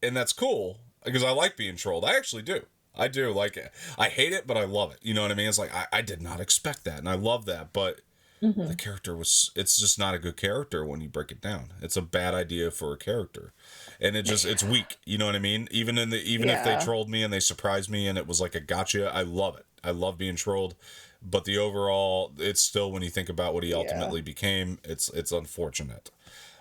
and that's cool because I like being trolled. I actually do. I do like it. I hate it, but I love it. You know what I mean? It's like I did not expect that, and I love that. But the Mhm. character it's just not a good character when you break it down. It's a bad idea for a character, and it's weak. You know what I mean? Even if they Yeah. trolled me and they surprised me and it was like a gotcha, I love it. I love being trolled, but the overall, it's still, when you think about what he Yeah. ultimately became, it's unfortunate.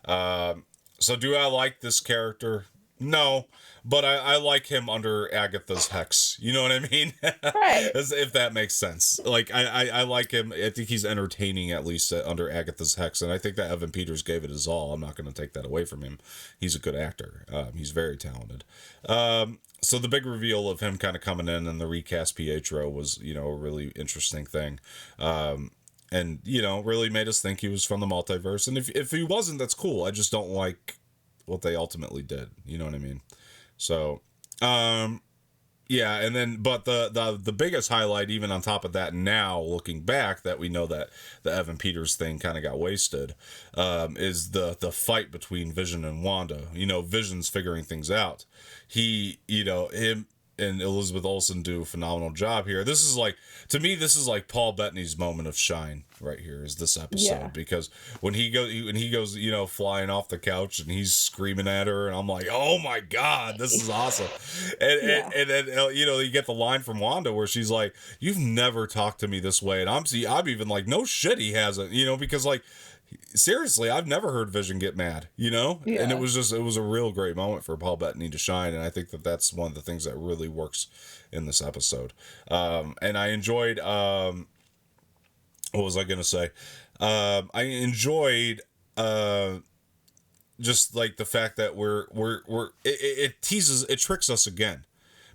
So do I like this character? No, but I like him under Agatha's hex. You know what I mean? Right. If that makes sense. Like I like him. I think he's entertaining, at least under Agatha's hex, and I think that Evan Peters gave it his all. I'm not going to take that away from him. He's a good actor. He's very talented. So the big reveal of him kind of coming in and the recast Pietro was, a really interesting thing. And really made us think he was from the multiverse, and if he wasn't, that's cool. I just don't like what they ultimately did, you know what I mean? So yeah, and then, but the biggest highlight, even on top of that, now looking back, that we know that the Evan Peters thing kind of got wasted, is the fight between Vision and Wanda. Vision's figuring things out. Him and Elizabeth Olsen do a phenomenal job here. This is like, to me, this is like Paul Bettany's moment of shine right here, is this Yeah. episode, because when he goes flying off the couch and he's screaming at her, and I'm like, oh my god, this is awesome. Yeah. And then you get the line from Wanda where she's like, you've never talked to me this way, and I'm even like, no shit, he hasn't, because like, seriously, I've never heard Vision get mad, and it Yeah. was a real great moment for Paul Bettany to shine, and I think that's one of the things that really works in this episode. And I enjoyed, what was I gonna say? I enjoyed, just like the fact that it teases, it tricks us again,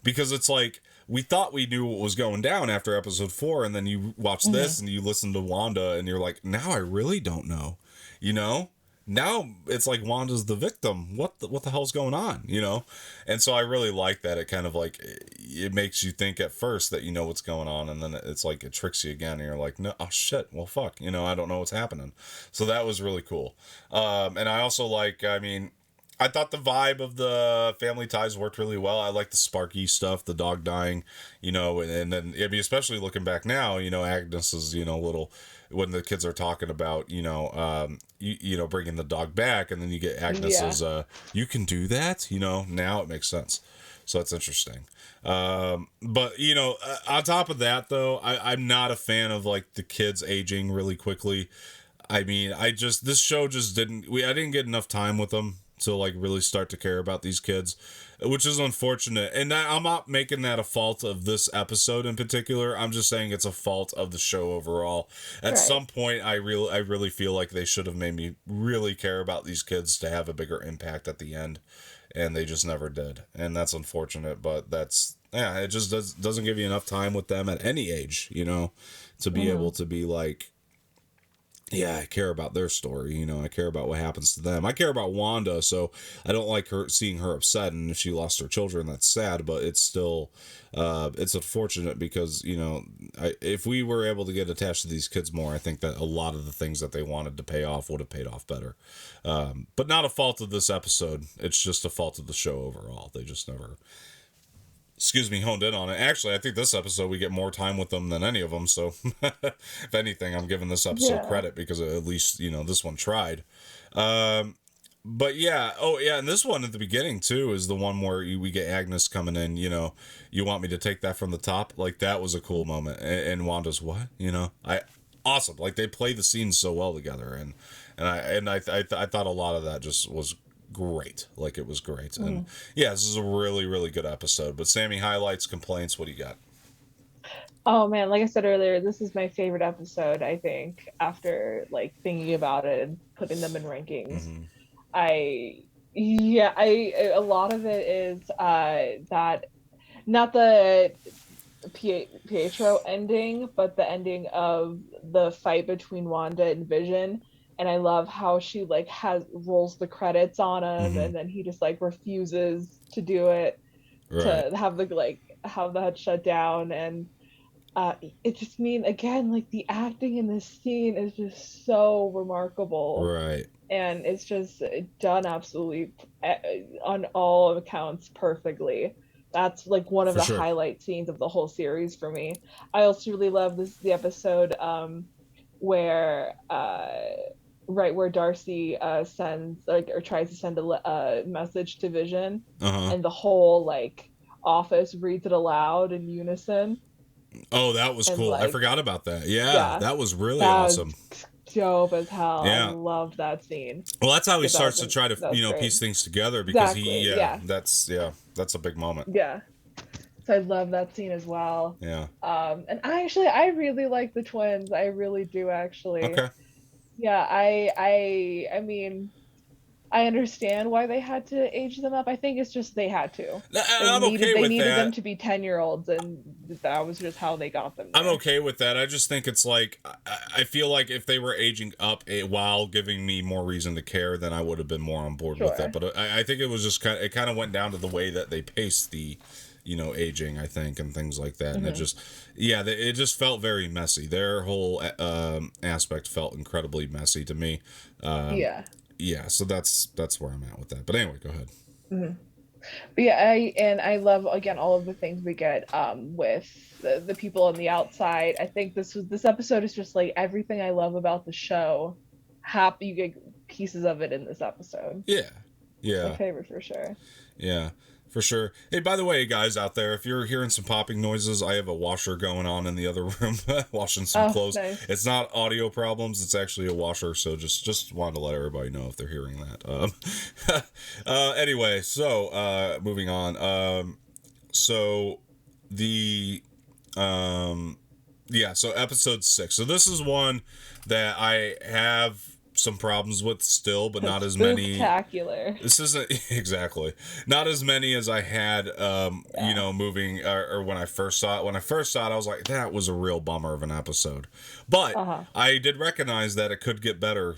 because it's like, we thought we knew what was going down after episode 4, and then you watch this and you listen to Wanda and you're like, now I really don't know, you know now it's like Wanda's the victim. What the hell's going on, and so I really like that. It kind of like, it makes you think at first that you know what's going on, and then it's like it tricks you again, and you're like, no, oh shit, well fuck, I don't know what's happening. So that was really cool. And I also like, I mean, I thought the vibe of the family ties worked really well. I like the Sparky stuff, the dog dying, and then, I mean, especially looking back now, Agnes is, little, when the kids are talking about, bringing the dog back, and then you get Yeah. Agnes's, you can do that, now it makes sense. So that's interesting. But, on top of that, though, I'm not a fan of like the kids aging really quickly. I mean, this show just I didn't get enough time with them to like really start to care about these kids, which is unfortunate. And I'm not making that a fault of this episode in particular. I'm just saying it's a fault of the show overall. At Right. some point, I really feel like they should have made me really care about these kids to have a bigger impact at the end, and they just never did. And that's unfortunate, but it just doesn't give you enough time with them at any age, to be able to be like, yeah, I care about their story. I care about what happens to them. I care about Wanda, so I don't like seeing her upset. And if she lost her children, that's sad. But it's still, it's unfortunate because if we were able to get attached to these kids more, I think that a lot of the things that they wanted to pay off would have paid off better. But not a fault of this episode. It's just a fault of the show overall. They just never, honed in on it. Actually, I think this episode we get more time with them than any of them. So, if anything, I'm giving this episode Yeah. credit because at least this one tried. But yeah, oh yeah, and this one at the beginning too is the one where we get Agnes coming in. You want me to take that from the top? Like that was a cool moment. And Wanda's what? Awesome. Like they play the scenes so well together, I thought a lot of that just was great. Like it was great. And yeah, this is a really, really good episode. But Sammy, highlights, complaints, what do you got? Oh man, like I said earlier, this is my favorite episode, I think, after like thinking about it and putting them in rankings. Mm-hmm. I yeah, I a lot of it is that not the Pietro ending, but the ending of the fight between Wanda and Vision. And I love how she like has rolls the credits on him, Mm-hmm. and then he just like refuses to do it, Right. to have the like have that shut down. And it just mean again like the acting in this scene is just so remarkable, Right. and it's just done absolutely on all accounts perfectly. That's like one of For the sure. highlight scenes of the whole series for me. I also really love this the episode where right where Darcy sends like or tries to send a message to Vision, Uh huh. and the whole like office reads it aloud in unison. Oh, that was And cool. I like, forgot about that. Yeah, yeah, that was really that was awesome. dope as hell. I Yeah. love that scene. Well, that's how he Yeah, starts to try to, that was great. piece things together because Exactly. Yeah. that's a big moment. Yeah. So I love that scene as well. Yeah. And I really like the twins. I really do actually. Okay. Yeah, I mean, I understand why they had to age them up. I think it's just they had to. I'm okay They with needed them that. to be 10-year-olds, and that was just how they got them I'm there. okay with that. I just think it's like I feel like if they were aging up while giving me more reason to care, then I would have been more on board with it. Sure. But I think it was just kind of went down to the way that they paced the, aging. I think and things like that, and it Hmm. just it just felt very messy. Their whole aspect felt incredibly messy to me. Um, Yeah. yeah, so that's where I'm at with that. But anyway, go ahead. Hmm. But yeah, I love again all of the things we get with the people on the outside. I think this episode is just like everything I love about the show. Happy you get pieces of it in this episode. Yeah, It's my yeah. favorite for sure. Yeah, for sure. Hey, by the way, guys out there, if you're hearing some popping noises, I have a washer going on in the other room, washing some Oh, clothes. nice. It's not audio problems; it's actually a washer. So just wanted to let everybody know if they're hearing that. Anyway, so moving on. So the yeah, so episode 6. So this is one that I have some problems with still, but not as many. Spooktacular. This isn't exactly not as many as I had, Yeah. moving or when I first saw it. When I first saw it, I was like, that was a real bummer of an episode. But Uh-huh. I did recognize that it could get better,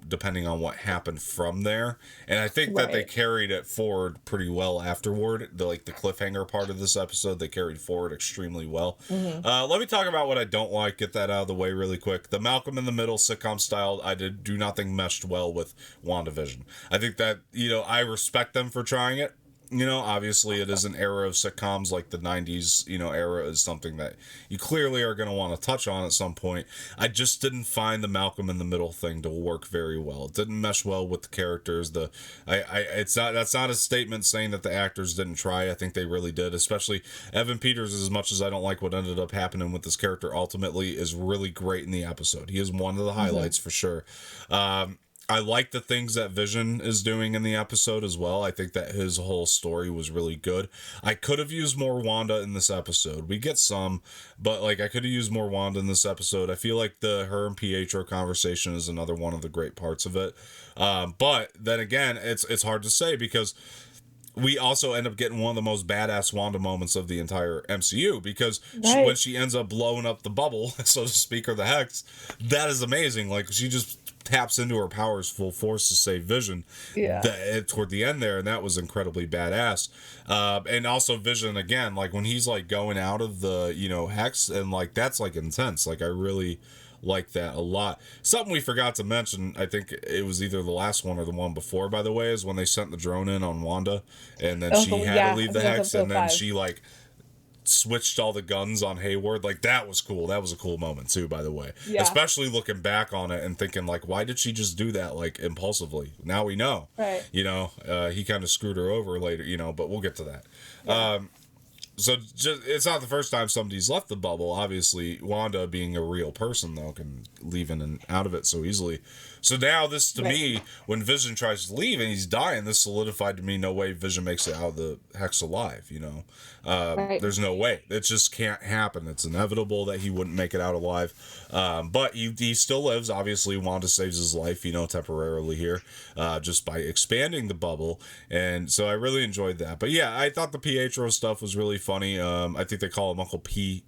depending on what happened from there. And I think that they Right. carried it forward pretty well afterward. The cliffhanger part of this episode, they carried forward extremely well. Hmm. Let me talk about what I don't like. Get that out of the way really quick. The Malcolm in the Middle sitcom style, I do not think meshed well with WandaVision. I think that, I respect them for trying it. Obviously it is an era of sitcoms like the 90s, era is something that you clearly are going to want to touch on at some point. I just didn't find the Malcolm in the Middle thing to work very well. It didn't mesh well with the characters. That's not a statement saying that the actors didn't try. I think they really did, especially Evan Peters, as much as I don't like what ended up happening with this character ultimately, is really great in the episode. He is one of the Hmm. highlights for sure. I like the things that Vision is doing in the episode as well. I think that his whole story was really good. I could have used more Wanda in this episode. We get some, but like I could have used more Wanda in this episode. I feel like her and Pietro conversation is another one of the great parts of it. But then again, it's hard to say because we also end up getting one of the most badass Wanda moments of the entire MCU because when Right. she ends up blowing up the bubble, so to speak, or the hex, that is amazing. Like she just taps into her powers full force to save Vision Yeah. toward the end there, and that was incredibly badass. And also Vision again, like when he's like going out of the hex, and like that's like intense. Like I really like that a lot. Something we forgot to mention, I think it was either the last one or the one before, by the way, is when they sent the drone in on Wanda, and then she had to Yeah, leave I the think that was hex, and episode then 5. she like switched all the guns on Hayward. Like that was cool. That was a cool moment too, by the way. Yeah. Especially looking back on it and thinking like, why did she just do that like impulsively? Now we know. Right. He kind of screwed her over later. But we'll get to that. Yeah. So just, it's not the first time somebody's left the bubble. Obviously, Wanda being a real person though can leave in and out of it so easily. So now this to Right. me, when Vision tries to leave and he's dying, this solidified to me. No way Vision makes it out of the hex alive. Right. There's no way. It just can't happen. It's inevitable that he wouldn't make it out alive. But he still lives. Obviously, Wanda saves his life, temporarily here, just by expanding the bubble. And so I really enjoyed that. But yeah, I thought the Pietro stuff was really funny. I think they call him Uncle P.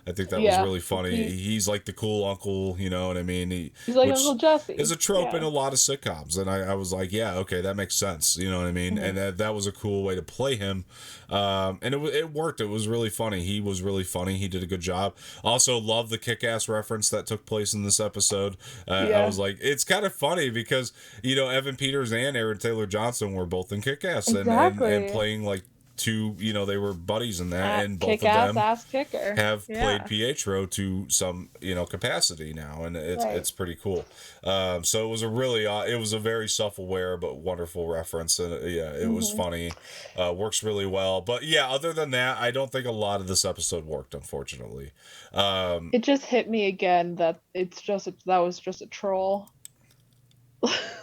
I think that was Yeah. really funny. He's like the cool uncle. You know what I mean? He's like Which Uncle Jesse. is a trope in Yeah. a lot of sitcoms, and I was like, yeah, okay, that makes sense. You know what I mean? Hmm. And that was a cool way to play him, and it worked. It was really funny. He was really funny. He did a good job. Also, love the kick-ass reference that took place in this episode. I Yeah. was like, it's kind of funny because Evan Peters and Aaron Taylor Johnson were both in Kick-Ass and Exactly. playing like two, they were buddies in that, and both of Kick-ass them ass kicker. have played Pietro to some, capacity now, and it's pretty cool. So it was it was a very self-aware but wonderful reference, and it was funny. Works really well. But yeah, other than that, I don't think a lot of this episode worked, unfortunately. It just hit me again that that was just a troll.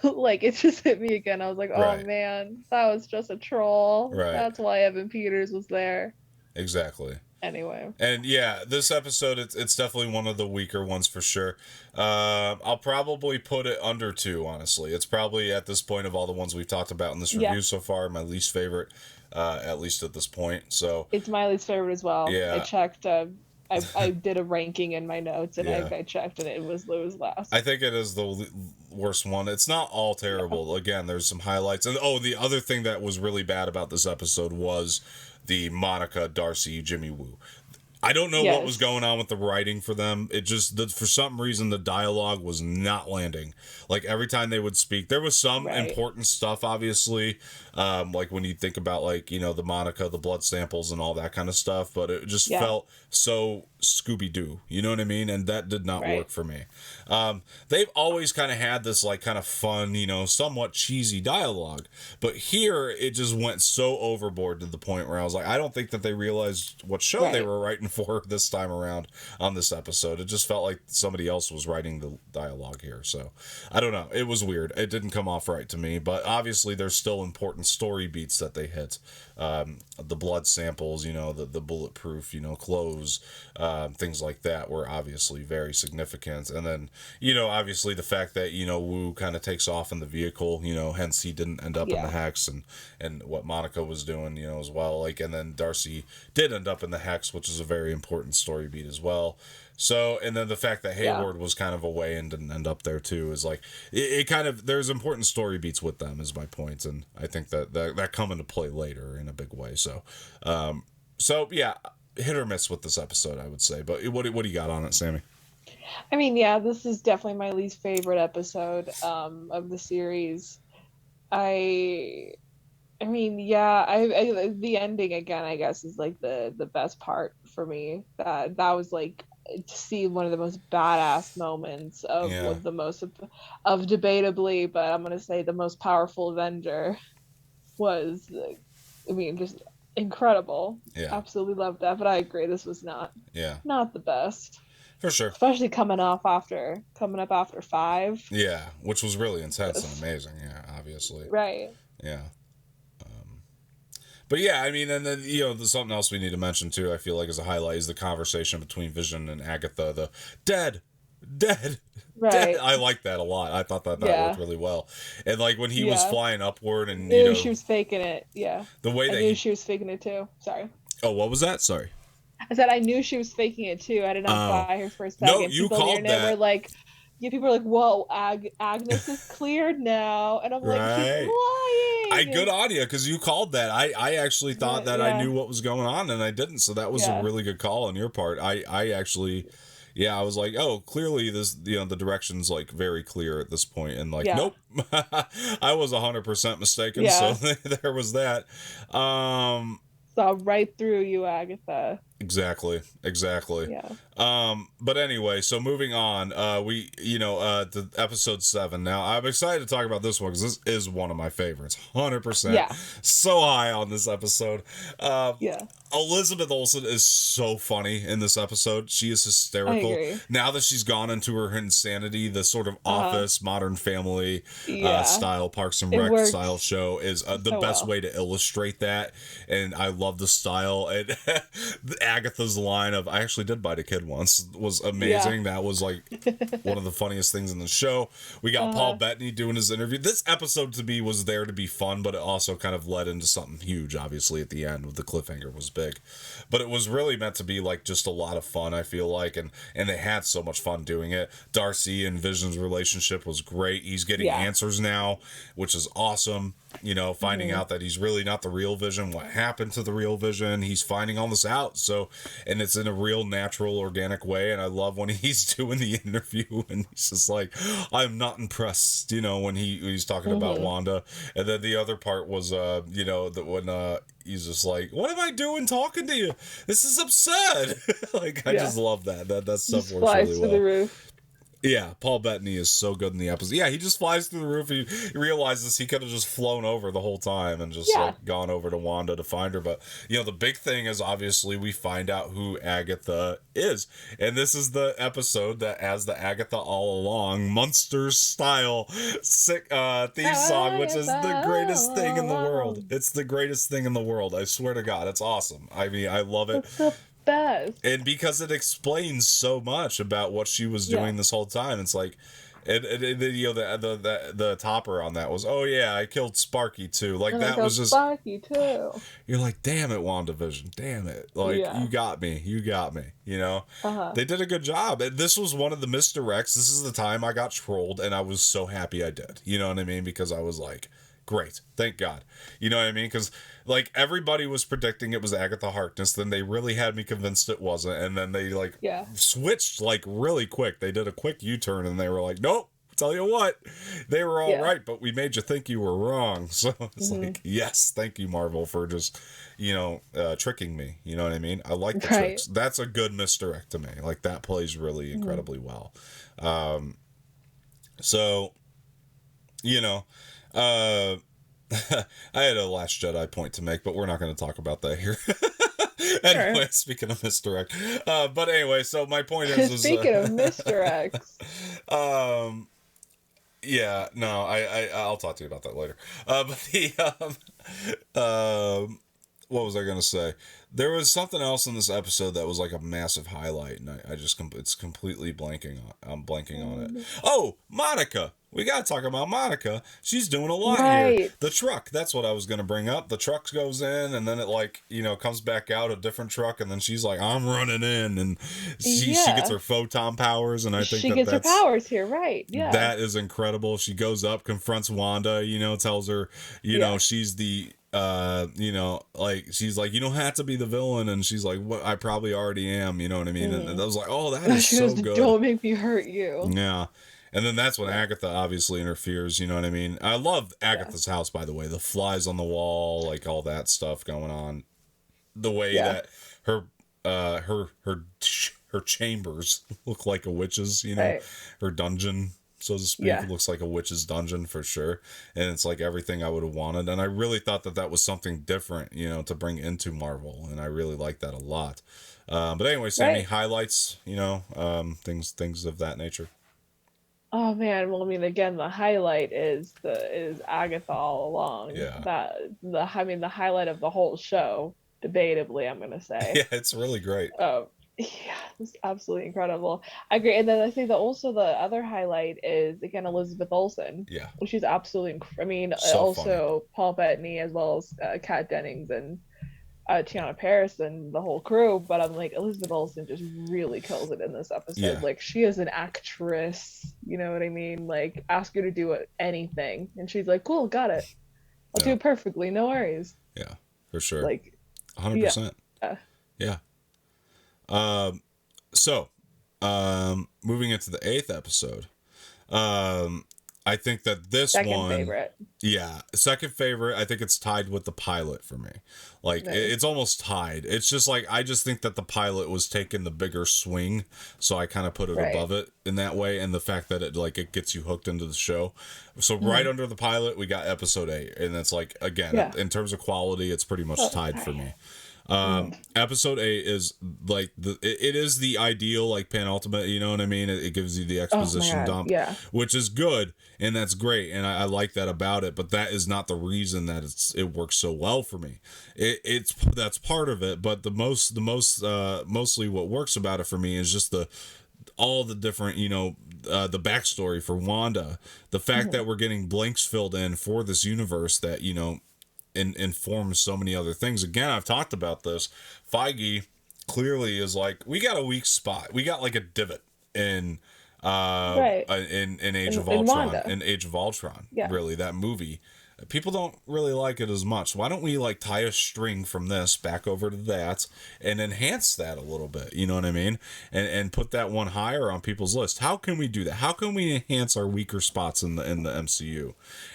Like, it just hit me again. I was like, oh man, that was just a troll. Right. That's why Evan Peters was there. Exactly. Anyway. And yeah, this episode, it's definitely one of the weaker ones for sure. I'll probably put it under 2, honestly. It's probably, at this point, of all the ones we've talked about in this review so far, my least favorite, at least at this point. So it's my least favorite as well. Yeah. I checked, I did a ranking in my notes, and I checked, and it was last. I think it is the worst one. It's not all terrible. Yeah. Again, there's some highlights. And the other thing that was really bad about this episode was the Monica, Darcy, Jimmy Woo. I don't know what was going on with the writing for them. It just, for some reason, the dialogue was not landing. Like, every time they would speak, there was some important stuff, obviously, like when you think about, like, the Monica, the blood samples and all that kind of stuff, but it just felt so Scooby-Doo, you know what I mean? And that did not work for me. They've always kind of had this, like, kind of fun, somewhat cheesy dialogue, but here it just went so overboard to the point where I was like, I don't think that they realized what show they were writing for this time around on this episode. It just felt like somebody else was writing the dialogue here. So I don't know. It was weird. It didn't come off right to me, but obviously there's still important story beats that they hit. The blood samples, the bulletproof, clothes, things like that were obviously very significant. And then, obviously the fact that, Wu kind of takes off in the vehicle, hence he didn't end up in the hex, and what Monica was doing, as well. Like, and then Darcy did end up in the hex, which is a very important story beat as well. So, and then the fact that Hayward was kind of away and didn't end up there too is like, it kind of, there's important story beats with them is my point. And I think that come into play later in a big way. So, yeah, hit or miss with this episode, I would say. But what do you got on it, Sammy? I mean, this is definitely my least favorite episode of the series. I mean, the ending again, I guess, is like the best part for me. That was like, to see one of the most badass moments of the most of debatably, but I'm gonna say the most powerful Avenger was, I mean, just incredible. Absolutely loved that. But I agree, this was not the best. For sure. Especially coming up after 5. Yeah, which was really intense and amazing. Yeah, obviously. Right. Yeah. But yeah, I mean, and then, there's something else we need to mention too, I feel like, as a highlight, is the conversation between Vision and Agatha, the dead. Right. Dead. I like that a lot. I thought that worked really well. And like when he was flying upward and, she was faking it. Yeah. The way I knew she was faking it too. Sorry. Oh, what was that? Sorry. I said I knew she was faking it too. I did not buy her for a second. No, you called that. Were like, people are like, whoa, Agnes is cleared now. And I'm like, she's lying. Good on you, because you called that. I actually thought that I knew what was going on, and I didn't. So that was a really good call on your part. I actually, I was like, oh, clearly this, the direction's like very clear at this point. And like, nope, I was 100% mistaken. Yeah. So there was that. Saw right through you, Agatha. Exactly. Yeah. But anyway, so moving on, we, to episode 7. Now, I'm excited to talk about this one because this is one of my favorites. 100%. Yeah. So high on this episode. Elizabeth Olsen is so funny in this episode. She is hysterical. I agree. Now that she's gone into her insanity, the sort of Office, Modern Family style, Parks and Rec style show is the best way to illustrate that. And I love the style. And Agatha's line of, I actually did bite a kid once, was amazing. That was like one of the funniest things in the show. We got Paul Bettany doing his interview. This episode to me was there to be fun, but it also kind of led into something huge, obviously, at the end with the cliffhanger was big. But it was really meant to be like just a lot of fun, I feel like, and they had so much fun doing it. Darcy and Vision's relationship was great. He's getting answers now, which is awesome. Finding out that he's really not the real Vision, what happened to the real Vision, he's finding all this out. So, and it's in a real natural, organic way. And I love when he's doing the interview and he's just like, I'm not impressed, when he's talking about Wanda. And then the other part was, that when he's just like, what am I doing talking to you? This is absurd. I just love that. That stuff works really well. The roof. Yeah, Paul Bettany is so good in the episode. Yeah, he just flies through the roof. He realizes he could have just flown over the whole time and just gone over to Wanda to find her. But the big thing is obviously we find out who Agatha is, and this is the episode that has the Agatha All Along Munsters style sick theme song, which is the greatest thing in the world. It's the greatest thing in the world. I swear to God, it's awesome. I mean, I love it. Best. And because it explains so much about what she was doing this whole time, it's like, the topper on that was, oh yeah, I killed Sparky too. Like, that was just Sparky too. You're like, damn it, WandaVision, damn it, like you got me. They did a good job. And this was one of the misdirects. This is the time I got trolled, and I was so happy I did. You know what I mean? Because I was like, great, thank God. You know what I mean? Because everybody was predicting it was Agatha Harkness, then they really had me convinced it wasn't, and then they switched really quick. They did a quick U-turn, and they were like, nope, tell you what, they were all right, but we made you think you were wrong. So it's like, yes, thank you, Marvel, for just tricking me. You know what I mean? I like the tricks. That's a good misdirect to me. Like, that plays really incredibly well. I had a Last Jedi point to make, but we're not going to talk about that here. Anyway, speaking of misdirect. But anyway, so my point is... Speaking of misdirects. Yeah, no, I'll talk to you about that later. But what was I going to say? There was something else in this episode that was like a massive highlight, and it's completely blanking on. I'm blanking on it. Oh, Monica. We got to talk about Monica. She's doing a lot here. The truck. That's what I was going to bring up. The truck goes in, and then it comes back out a different truck, and then she's like, I'm running in, and she gets her photon powers, and I think she gets her powers here, right? Yeah. That is incredible. She goes up, confronts Wanda, tells her, she's the... she's like, you don't have to be the villain, and she's like, what, I probably already am, you know what I mean? And I was like, oh, that is so good. Don't make me hurt you. Yeah. And then that's when Agatha obviously interferes, you know what I mean? I love Agatha's house, by the way. The flies on the wall, all that stuff going on. The way that her chambers look like a witch's, her dungeon, so to speak, looks like a witch's dungeon for sure. And it's like everything I would have wanted. And I really thought that was something different, to bring into Marvel. And I really like that a lot. But anyway, Sammy, highlights, things of that nature. Oh man, well, I mean, again, the highlight is Agatha All Along. Yeah. The highlight of the whole show, debatably, I'm gonna say. Yeah, it's really great. It's absolutely incredible. I agree. And then I think that also the other highlight is, again, Elizabeth Olsen. Yeah. She's absolutely, so also funny. Paul Bettany, as well as Kat Dennings and Tiana Paris and the whole crew. But I'm like, Elizabeth Olsen just really kills it in this episode. Yeah. Like, she is an actress, you know what I mean? Like, ask her to do anything, and she's like, cool, got it. I'll do it perfectly, no worries. Yeah, for sure. Like, 100%. Yeah. So, moving into the 8th episode, I think that this second favorite. Yeah, second favorite. I think it's tied with the pilot for me. It's almost tied. It's just I just think that the pilot was taking the bigger swing, so I kind of put it above it in that way. And the fact that it gets you hooked into the show. So right under the pilot, we got episode 8, and that's again, in terms of quality, it's pretty much tied for me. Episode 8 is it is the ideal penultimate, you know what I mean? It gives you the exposition dump, which is good, and that's great, and I like that about it. But that is not the reason that it works so well for me. That's part of it, but mostly what works about it for me is just all the different, the backstory for Wanda, the fact that we're getting blanks filled in for this universe that informs so many other things. Again, I've talked about this. Feige clearly is we got a weak spot. We got a divot in Age of Ultron. Wanda. In Age of Ultron, really, that movie. people don't really like it as much. Why don't we like tie a string from this back over to that and enhance that a little bit? You know what I mean? And put that one higher on people's list. How can we do that? How can we enhance our weaker spots in the MCU?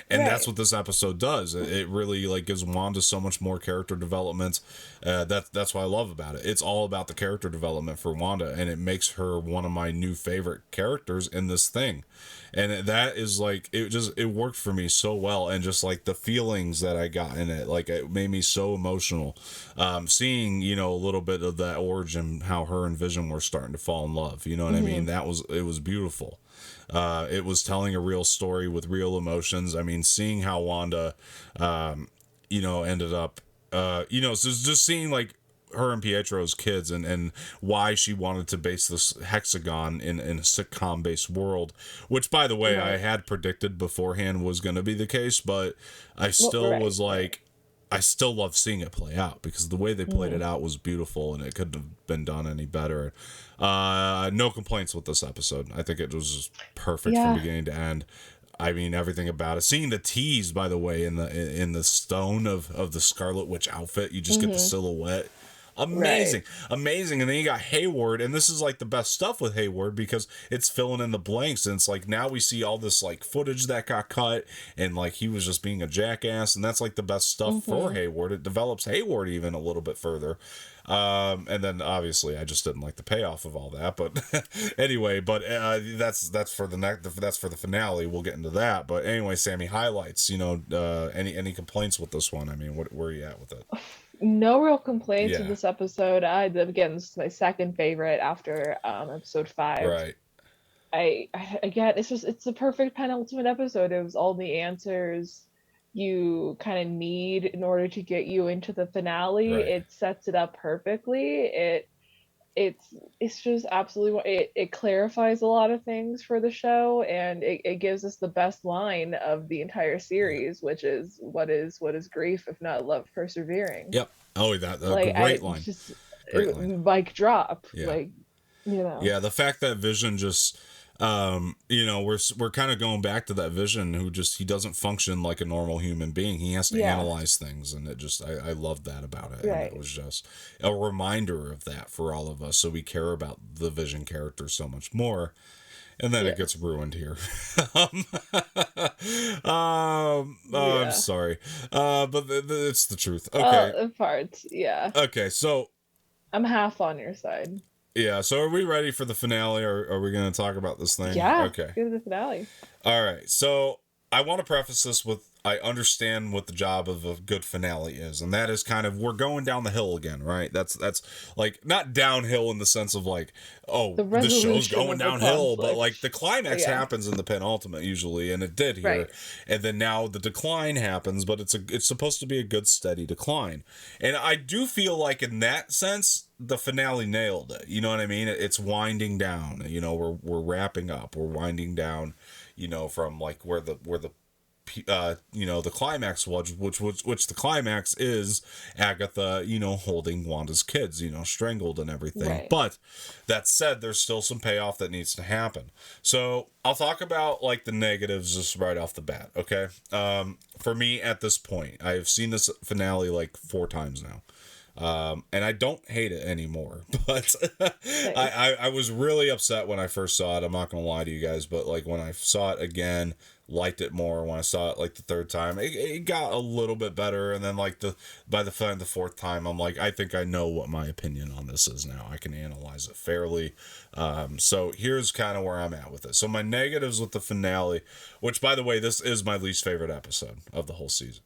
And that's Right. what this episode does. It really like gives Wanda so much more character development. That's what I love about it. It's all about the character development for Wanda, and it makes her one of my new favorite characters in this thing. And that is like it worked for me so well, and just like the feelings that I got in it, like it made me so emotional. Seeing a little bit of that origin, how her and Vision were starting to fall in love. You know what I mean? It was beautiful. It was telling a real story with real emotions. I mean, seeing how Wanda, ended up, so just seeing like her and Pietro's kids and why she wanted to base this hexagon in a sitcom based world, which by the way, I Right. had predicted beforehand was going to be the case, but I Well, still right. was like, I still love seeing it play out because the way they played it Mm-hmm. out was beautiful and it couldn't have been done any better. No complaints with this episode. I think it was just perfect from Yeah. beginning to end. I mean everything about it. Seeing the tease, by the way, in the stone of the Scarlet Witch outfit, you just get the Mm-hmm. silhouette. Right. Amazing. And then you got Hayward, and this is like the best stuff with Hayward because it's filling in the blanks. And it's like now we see all this like footage that got cut, and like he was just being a jackass, and that's like the best stuff for Mm-hmm. Hayward. It develops Hayward even a little bit further. And then obviously I just didn't like the payoff of all that, but anyway, but that's for the that's for the finale. We'll get into that, but anyway, Sammy, highlights. Any complaints with this one? I mean, where are you at with it? No real complaints with Yeah, this episode. Again, this is my second favorite after episode 5. right, Again, it's the perfect penultimate episode. It was all the answers you kind of need in order to get you into the finale. right. It sets it up perfectly. It's just absolutely it clarifies a lot of things for the show, and it gives us the best line of the entire Yeah. series, which is what is grief if not love persevering. Yep. Oh, that a Like great I line. just Great line. mic drop, Yeah. like you know. Yeah, the fact that Vision just we're kind of going back to that Vision who just he doesn't function like a normal human being. He has to Yeah, analyze things, and it just I loved that about it, and it right. was just a reminder of that for all of us, so we care about the Vision character so much more. And then it gets Yes. ruined here. I'm Yeah. sorry, but it's the truth. Okay, Well, parts. Yeah. okay, so I'm half on your side. yeah, so are we ready for the finale, or are we going to talk about this thing? Yeah. Okay. Go to the finale. All right. So I want to preface this with I understand what the job of a good finale is, and that is kind of we're going down the hill again, right? That's like not downhill in the sense of like, oh, The the show's resolution going of the downhill, but conflict. like the climax Yeah. happens in the penultimate usually, and it did here, Right. and then now the decline happens, but it's supposed to be a good steady decline, and I do feel like in that sense the finale nailed it. You know what I mean? It's winding down. We're wrapping up. We're winding down. From like where the the climax was, which the climax is Agatha, holding Wanda's kids, strangled and everything. Right. But that said, there's still some payoff that needs to happen. So I'll talk about like the negatives just right off the bat. Okay. For me at this point, I've seen this finale like 4 times now. And I don't hate it anymore, but Nice. I was really upset when I first saw it. I'm not gonna lie to you guys, but like when I saw it again, liked it more. When I saw it like the third time, it got a little bit better, and then like by the fourth time, I'm like, I think I know what my opinion on this is now. I can analyze it fairly. So here's kind of where I'm at with it. So my negatives with the finale, which by the way, this is my least favorite episode of the whole season.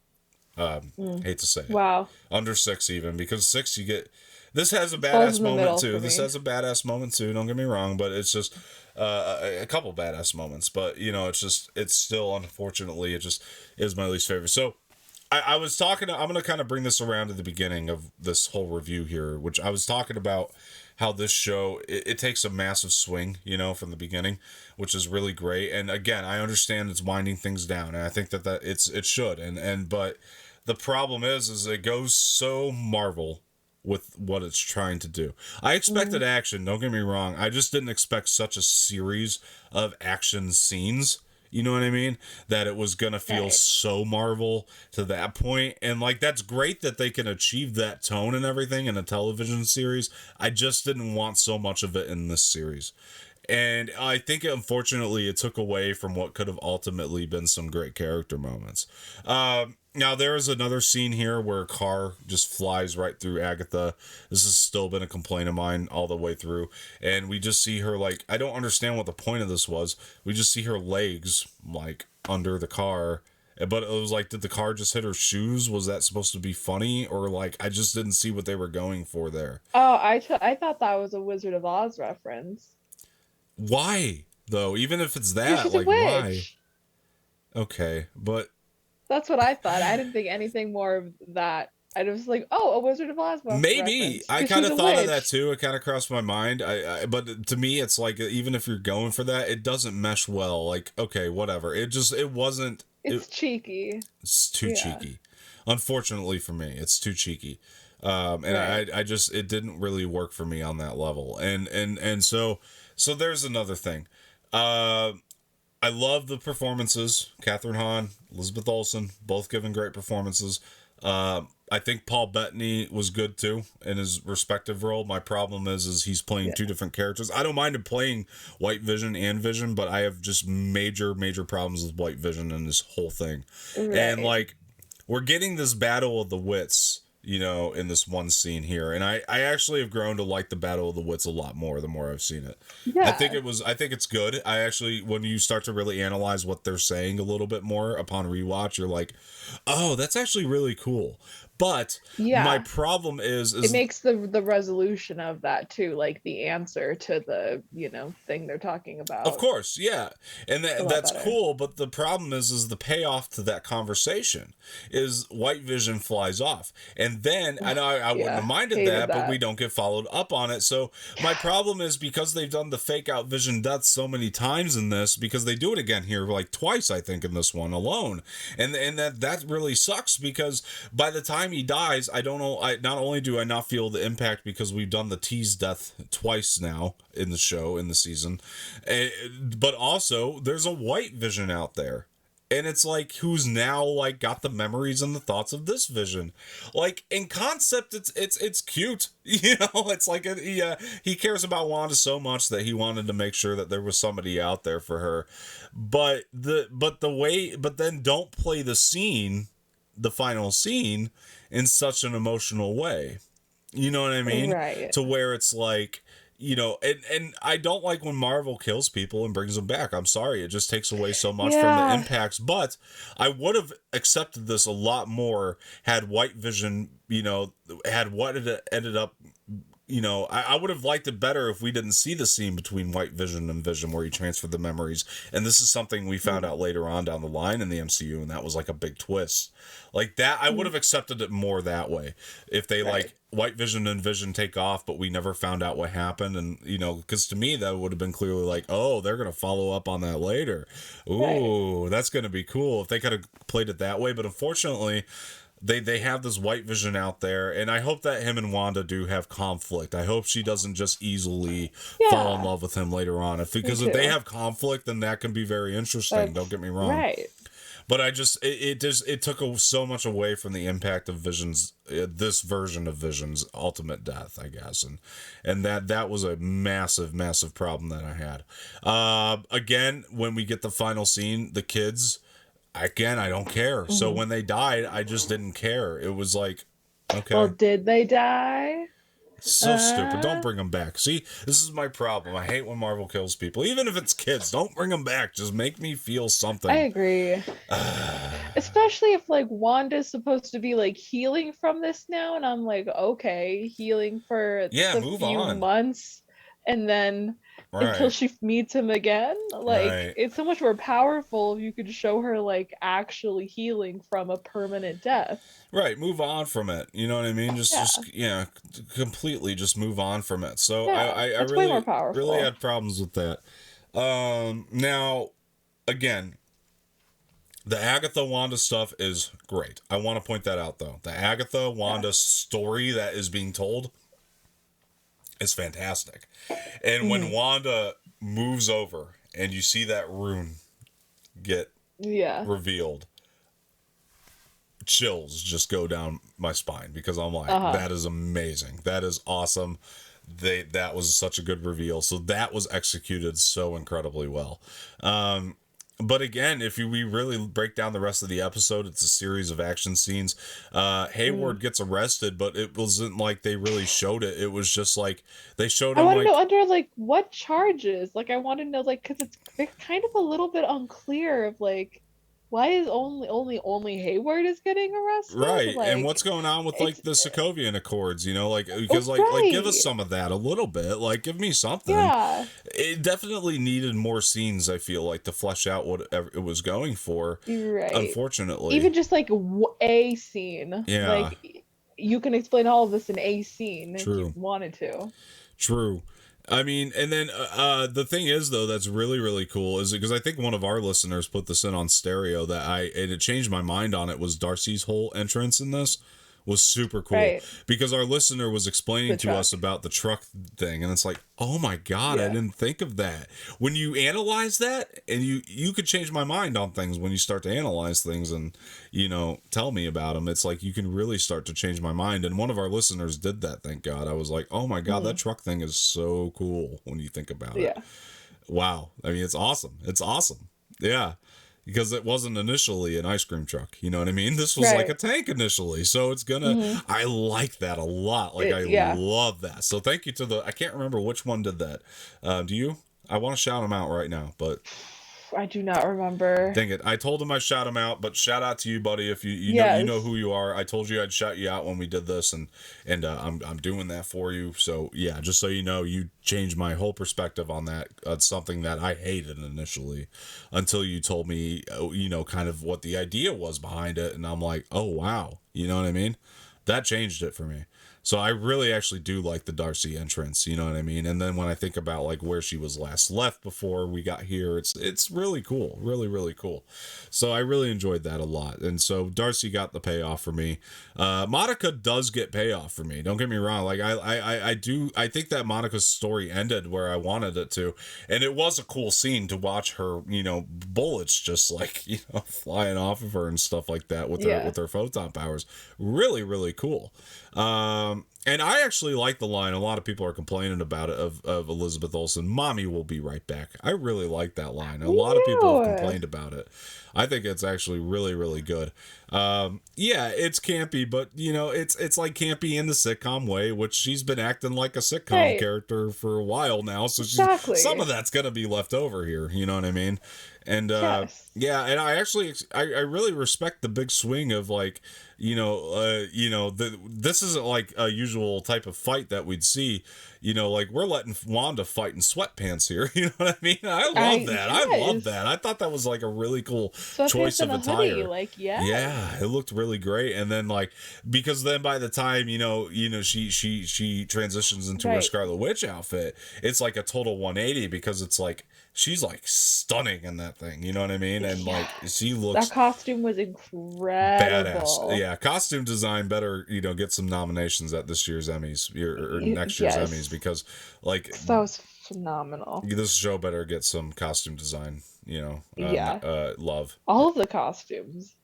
Mm. Hate to say it. Wow. Under 6 even, because 6 you get this has a Falls badass in the moment middle too. for This me. has a badass moment too, don't get me wrong, but it's just a couple badass moments, but it's still unfortunately it just is my least favorite. So I was talking I'm going to kind of bring this around to the beginning of this whole review here, which I was talking about how this show it takes a massive swing from the beginning, which is really great. And again, I understand it's winding things down, and I think that it should, but the problem is it goes so Marvel with what it's trying to do. I expected Mm. action, don't get me wrong. I just didn't expect such a series of action scenes, You know what I mean? That it was going to feel Right. so Marvel to that point. And like, that's great that they can achieve that tone and everything in a television series. I just didn't want so much of it in this series. And I think, unfortunately, it took away from what could have ultimately been some great character moments. Now, there is another scene here where a car just flies right through Agatha. This has still been a complaint of mine all the way through. And we just see her, like, I don't understand what the point of this was. We just see her legs, like, under the car. But it was like, did the car just hit her shoes? Was that supposed to be funny? Or, like, I just didn't see what they were going for there. Oh, I thought that was a Wizard of Oz reference. Why though? Even if it's Because that, she's a like, why? witch. Okay, but That's what I thought. I didn't think anything more of that. I was like, oh, a Wizard of Oz maybe reference. I Because kind she's of a thought of that witch. too. It kind of crossed my mind. But to me, it's like, even if you're going for that, it doesn't mesh well. Like, okay, whatever. It wasn't. It's cheeky. It's too Yeah. cheeky. Unfortunately for me, it's too cheeky. And Right. I just, it didn't really work for me on that level. And so there's another thing. Uh, I love the performances. Catherine Hahn, Elizabeth Olsen, both giving great performances. I think Paul Bettany was good too in his respective role. My problem is he's playing Yeah. two different characters. I don't mind him playing White Vision and Vision, but I have just major problems with White Vision and this whole thing. And Right. like, we're getting this battle of the wits, in this one scene here. And I actually have grown to like the Battle of the Wits a lot more the more I've seen it. Yeah. I think it's good. I actually, when you start to really analyze what they're saying a little bit more upon rewatch, you're like, oh, that's actually really cool. But my Yeah. problem It is makes the resolution of that too, like the answer to the, thing they're talking of about, course, yeah, and a lot that's better. cool. But the problem is the payoff to that conversation is White Vision flies off, and then and I wouldn't have Yeah. minded Hated that, but we that. don't get followed up on it. So my problem is, because they've done the fake out Vision death so many times in this, because they do it again here like twice, I think, in this one alone, and that really sucks, because by the time he dies, I don't know. I not only do I not feel the impact, because we've done the tease death twice now in the show, in the season. But also, there's a White Vision out there, and it's like, who's now like got the memories and the thoughts of this Vision. Like, in concept, it's cute. It's like he cares about Wanda so much that he wanted to make sure that there was somebody out there for her. But then don't play the final scene, in such an emotional way. You know what I mean? Right. To where it's like, and I don't like when Marvel kills people and brings them back. I'm sorry, it just takes away so much from the Yeah. impacts. But I would have accepted this a lot more had White Vision, had what it ended up. I would have liked it better if we didn't see the scene between White Vision and Vision where he transferred the memories. And this is something we found out later on down the line in the MCU, and that was like a big twist. Like that, I would have accepted it more that way. If they Right. like White Vision and Vision take off, but we never found out what happened. And, because to me, that would have been clearly like, oh, they're going to follow up on that later. Right. Ooh, that's going to be cool if they could have played it that way. But unfortunately, they have this White Vision out there, and I hope that him and Wanda do have conflict. I hope she doesn't just easily fall in Yeah. love with him later on. Me Because if they too. have conflict, then that can be very interesting. Don't That's get me wrong. right. But I just it took so much away from the impact of Vision's this version of Vision's ultimate death, I guess, and that was a massive problem that I had. Again, when we get the final scene, the kids. Again, I don't care. So Hmm. when they died, I just didn't care. It was like, Well, okay, did they die? so stupid. Don't Uh, bring them back. See, this is my problem. I hate when Marvel kills people. Even if it's kids, don't bring them back. Just make me feel I something. agree. Especially if like Wanda's supposed to be like healing from this now, and I'm like, okay, healing for Yeah, the move few on. months, and then until Right, she meets him again. Like, right, it's so much more powerful if you could show her like actually healing from a permanent death. right. Move on from it. You know what I mean? Yeah. Yeah, completely just move on from it. So Yeah. I That's way more really powerful. had problems with that. Now, again, the Agatha Wanda stuff is great. I want to point that out, though. The Agatha Yeah. Wanda story that is being told is fantastic. And when Hmm. Wanda moves over and you see that rune get Yeah. revealed, chills just go down my spine because I'm like, Uh-huh. that is amazing. That is awesome. That was such a good reveal. So that was executed so incredibly well. But again, we really break down the rest of the episode, it's a series of action scenes. Hayward gets arrested, but it wasn't like they really showed it. It was just like they showed I him want to know like under like what charges. Like I want to know like because it's kind of a little bit unclear of like why is only Hayward is getting arrested? right, and Like what's going on with like it's the Sokovian Accords, like because oh, like give us right. some of that a little bit, like give me something. Yeah. It definitely needed more scenes, I feel like, to flesh out what it was going for, You're right. unfortunately. Even just like a scene. Yeah, Like you can explain all of this in a scene if you true. wanted to. True. I mean, and then the thing is, though, that's really, really cool is because I think one of our listeners put this in on stereo and it changed my mind on it, was Darcy's whole entrance in this was super cool Right. because our listener was explaining The to us truck. about the truck thing, and it's like, oh my god, I Yeah. didn't think of that. When you analyze that, and you could change my mind on things when you start to analyze things and tell me about them. It's like you can really start to change my mind, and one of our listeners did that. Thank God. I was like, oh my god, that Mm. truck thing is so cool when you think about it. Yeah. Wow, I mean, it's awesome. It's awesome. Yeah, because it wasn't initially an ice cream truck. You know what I mean? This was like a Right. tank initially. So it's gonna, Hmm. I like that a lot. Like, I Yeah. love that. So thank you to I can't remember which one did that. Do you? I want to shout them out right now, but I do not remember. dang it. I told him I shout him out, but shout out to you, buddy. If you know Yes. who you are. I told you I'd shout you out when we did this, and I'm doing that for you. So yeah, just so you know, you changed my whole perspective on that. It's something that I hated initially, until you told me, kind of what the idea was behind it, and I'm like, oh wow, you know what I mean? That changed it for me. So I really actually do like the Darcy entrance, you know what I mean? And then when I think about like where she was last left before we got here, it's really cool, really really cool. So I really enjoyed that a lot. And so Darcy got the payoff for me. Monica does get payoff for me. Don't get me wrong. Like I think that Monica's story ended where I wanted it to, and it was a cool scene to watch her, bullets just like flying off of her and stuff like that with Yeah. her photon powers. Really really cool. And I actually like the line. A lot of people are complaining about it of Elizabeth Olsen. Mommy will be right back. I really like that line. A lot of people have Yeah. complained about it. I think it's actually really, really good. Yeah, it's campy, but it's like campy in the sitcom way, which she's been acting like a sitcom Right. character for a while now. So some Exactly. of that's gonna be left over here. You know what I mean? And Yes. yeah, and I really respect the big swing of like, this isn't like a usual type of fight that we'd see. Like we're letting Wanda fight in sweatpants here. You know what I mean? I love that. I love Yes. that. I thought that was like a really cool Sweatpants choice of and a hoodie. attire. Like, yes. Yeah, it looked really great. And then like because then by the time she transitions into her Right. Scarlet Witch outfit, it's like a total 180 because it's like she's like stunning in that thing. You know what I mean? And like she That looks costume was badass. incredible. Yeah, costume design better get some nominations at this year's Emmys or next year's Emmys Yes. because like That was phenomenal. this show better get some costume design. Yeah. Love. All of the costumes.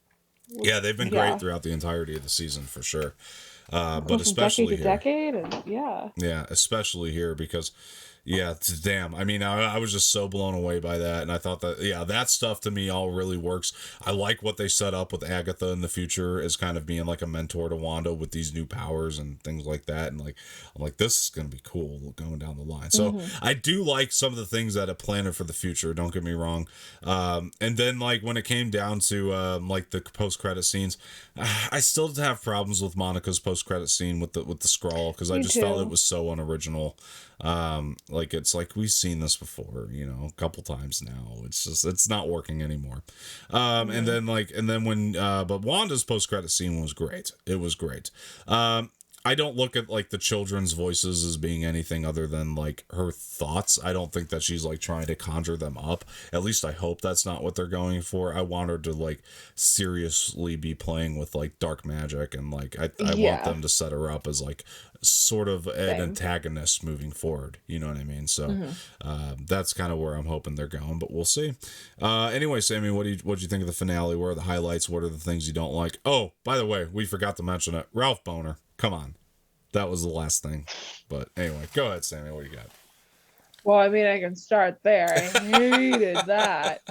Yeah, they've been great Yeah. throughout the entirety of the season for sure. But From decade especially to here. decade, and yeah. Yeah, especially here because, yeah, damn. I mean, I was just so blown away by that, and I thought that, yeah, that stuff to me all really works. I like what they set up with Agatha in the future as kind of being like a mentor to Wanda with these new powers and things like that, and like I'm like, this is gonna be cool going down the line. So I do like some of the things that are planned for the future. Don't get me wrong. And then like when it came down to like the post credit scenes, I still have problems with Monica's post credit scene with the scroll because I Me just felt it too. was so unoriginal. Like it's like we've seen this before, a couple times now. It's not working anymore. And then when but Wanda's post credit scene was great. It was great. I don't look at like the children's voices as being anything other than like her thoughts. I don't think that she's like trying to conjure them up. At least I hope that's not what they're going for. I want her to like seriously be playing with like dark magic, and like I want them to set her up as like sort of an antagonist moving forward. You know what I mean? So that's kind of where I'm hoping they're going, but we'll see. Anyway, Sammy, what do you think of the finale? What are the highlights? What are the things you don't like? Oh, by the way, we forgot to mention it. Ralph Boner. Come on. That was the last thing. But anyway, go ahead, Sammy. What do you got? Well, I mean, I can start there. I hated that.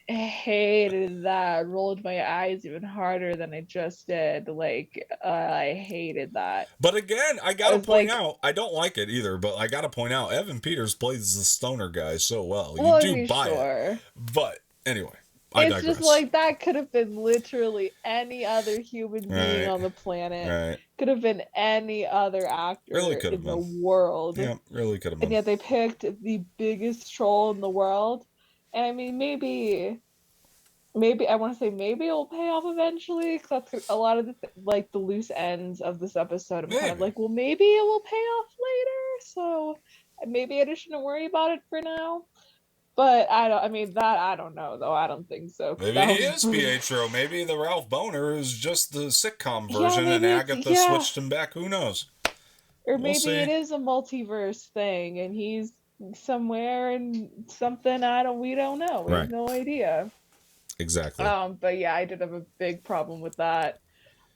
I hated that. Rolled my eyes even harder than I just did. Like, I hated that. But again, I gotta point out, I don't like it either, but I gotta point out, Evan Peters plays the stoner guy so well. You do buy it. But anyway. It's just like that could have been literally any other human being on the planet. Right. Could have been any other actor in the world. Yeah, really could have been. And yet they picked the biggest troll in the world. And I mean, maybe I want to say maybe it'll pay off eventually, because that's a lot of the loose ends of this episode. I'm kind of like, well, maybe it will pay off later. So maybe I just shouldn't worry about it for now. But I don't know, though. I don't think so. Maybe he is Pietro. Maybe the Ralph Boner is just the sitcom version, and Agatha switched him back. Who knows? Or maybe it is a multiverse thing, and he's somewhere in something we don't know. We have no idea. Exactly. But yeah, I did have a big problem with that.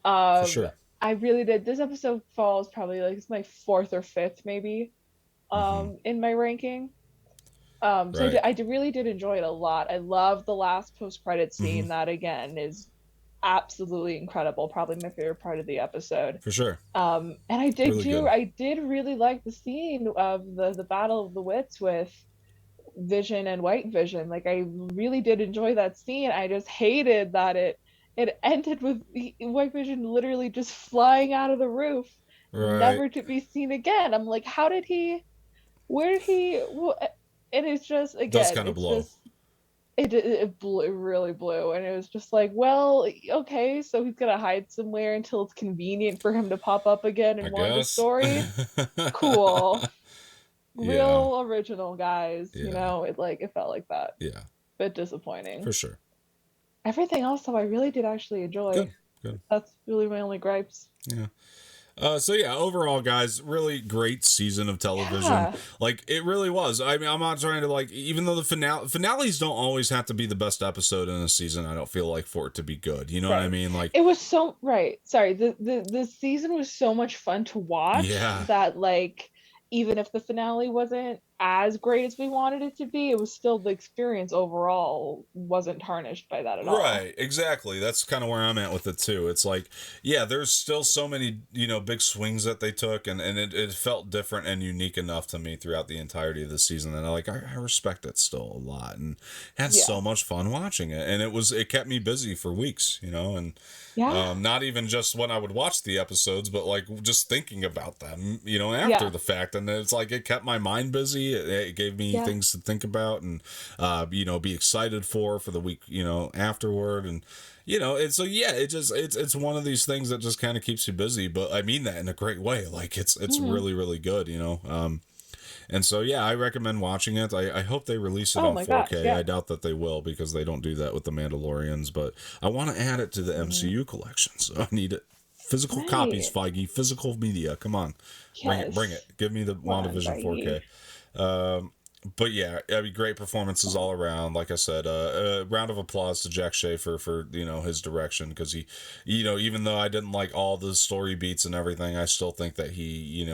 For sure. I really did. This episode falls probably like it's my 4th or 5th maybe in my ranking. So I really did enjoy it a lot. I love the last post-credit scene. That again is absolutely incredible. Probably my favorite part of the episode. For sure. And I did really I did really like the scene of the Battle of the Wits with Vision and White Vision. Like, I really did enjoy that scene. I just hated that it ended with White Vision literally just flying out of the roof, never to be seen again. I'm like, how did he? Where did he? And it's just, again, does kind of blow. It really blew, and it was just like, well, okay, so he's gonna hide somewhere until it's convenient for him to pop up again in Wanda's story. Cool, real original, guys. You know, it felt like that. Yeah, bit disappointing for sure. Everything else, though, I really did actually enjoy. Good. That's really my only gripes. Yeah. So yeah, overall, guys, really great season of television. Yeah. Like, it really was. I mean, I'm not trying to, like, even though the finales don't always have to be the best episode in a season, I don't feel like, for it to be good. You know what I mean? Like, it was so Sorry, the season was so much fun to watch. Yeah. That, like, even if the finale wasn't as great as we wanted it to be, it was still, the experience overall wasn't tarnished by that at all. Right, exactly. That's kind of where I'm at with it too. It's like, yeah, there's still so many, big swings that they took, and it felt different and unique enough to me throughout the entirety of the season that I respect it still a lot, and had so much fun watching it. And it kept me busy for weeks, and not even just when I would watch the episodes, but like just thinking about them, after the fact. And it's like, it kept my mind busy. It gave me things to think about and, be excited for the week, afterward. And, it's one of these things that just kind of keeps you busy, but I mean that in a great way. Like, it's really, really good, and so, yeah, I recommend watching it. I hope they release it on 4K. Gosh, I doubt that they will, because they don't do that with the Mandalorians, but I want to add it to the MCU collection, so I need it. Physical copies, Feige. Physical media. Come on. Yes. Bring it. Give me the WandaVision 4K. But yeah, I mean, great performances all around. Like I said, a round of applause to Jack Schaefer for his direction, because he, even though I didn't like all the story beats and everything, I still think that he,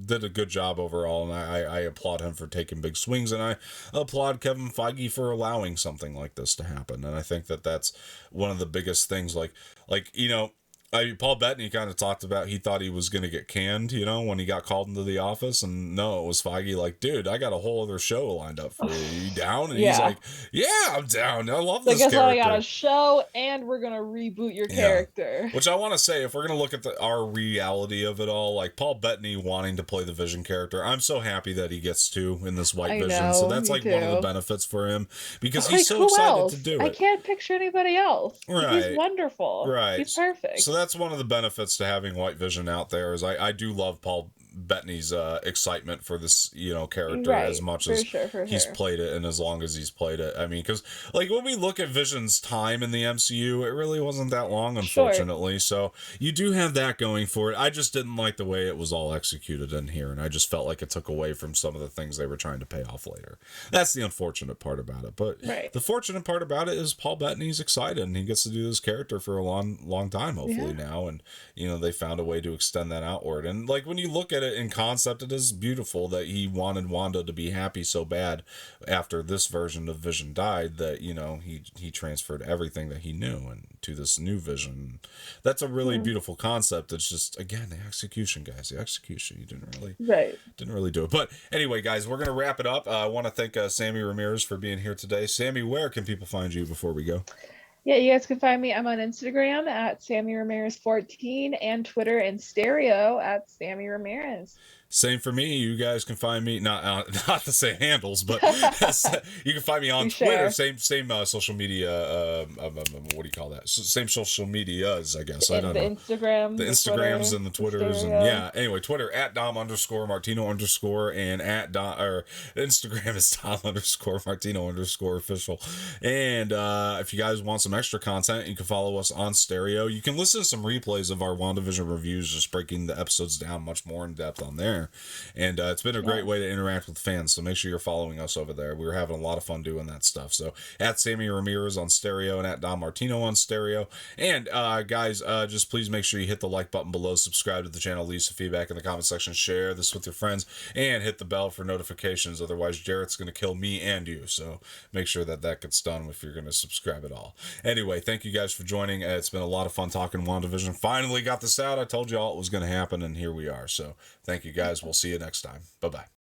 did a good job overall, and I applaud him for taking big swings, and I applaud Kevin Feige for allowing something like this to happen. And I think that that's one of the biggest things. Paul Bettany kind of talked about, he thought he was going to get canned, when he got called into the office, and no, it was Feige like, dude, I got a whole other show lined up for you. You down? And he's like, yeah, I'm down. I love this character. I got a show, and we're going to reboot your character. Which I want to say, if we're going to look at our reality of it all, like Paul Bettany wanting to play the Vision character, I'm so happy that he gets to in this White Vision. So that's like one of the benefits for him, because he's so excited to do it. I can't picture anybody else. Right. He's wonderful. Right. He's perfect. So that's one of the benefits to having White Vision out there is I do love Paul Bettany's excitement for this character as Right. much For as sure, for he's sure. played it and as long as he's played it. I mean, because like when we look at Vision's time in the MCU, it really wasn't that long, Short. unfortunately. So you do have that going for it. I just didn't like the way it was all executed in here, and I just felt like it took away from some of the things they were trying to pay off later. That's the unfortunate part about it. But Right. the fortunate part about it is Paul Bettany's excited and he gets to do this character for a long time, hopefully now. And they found a way to extend that outward. And like when you look at it in concept, it is beautiful that he wanted Wanda to be happy so bad after this version of Vision died that he transferred everything that he knew and to this new Vision. That's a really beautiful concept. It's just, again, the execution, guys, the execution. You didn't really do it. But anyway, guys, we're gonna wrap it up. I want to thank Samee Ramirez for being here today. Samee, where can people find you before we go? Yeah, you guys can find me. I'm on Instagram at Samee Ramirez 14 and Twitter and Stereo at Samee Ramirez. Same for me. You guys can find me not the same handles, but you can find me on Twitter. Same social media. What do you call that? Same social medias, I guess. I don't know. Instagram, the Instagrams and the Twitters, and yeah. Anyway, Twitter at Dom_Martino_ and at Dom, or Instagram is Dom_Martino_ official. And if you guys want some extra content, you can follow us on Stereo. You can listen to some replays of our WandaVision reviews, just breaking the episodes down much more in depth on there. And it's been a great way to interact with fans, so make sure you're following us over there. We were having a lot of fun doing that stuff. So at Samee Ramirez on Stereo and at Dom Martino on Stereo. And guys, just please make sure you hit the like button below, subscribe to the channel, leave some feedback in the comment section, share this with your friends, and hit the bell for notifications. Otherwise, Jarrett's going to kill me and you. So make sure that gets done if you're going to subscribe at all. Anyway, thank you guys for joining. It's been a lot of fun talking WandaVision. Finally got this out. I told you all it was going to happen, and here we are. So thank you guys. We'll see you next time. Bye-bye.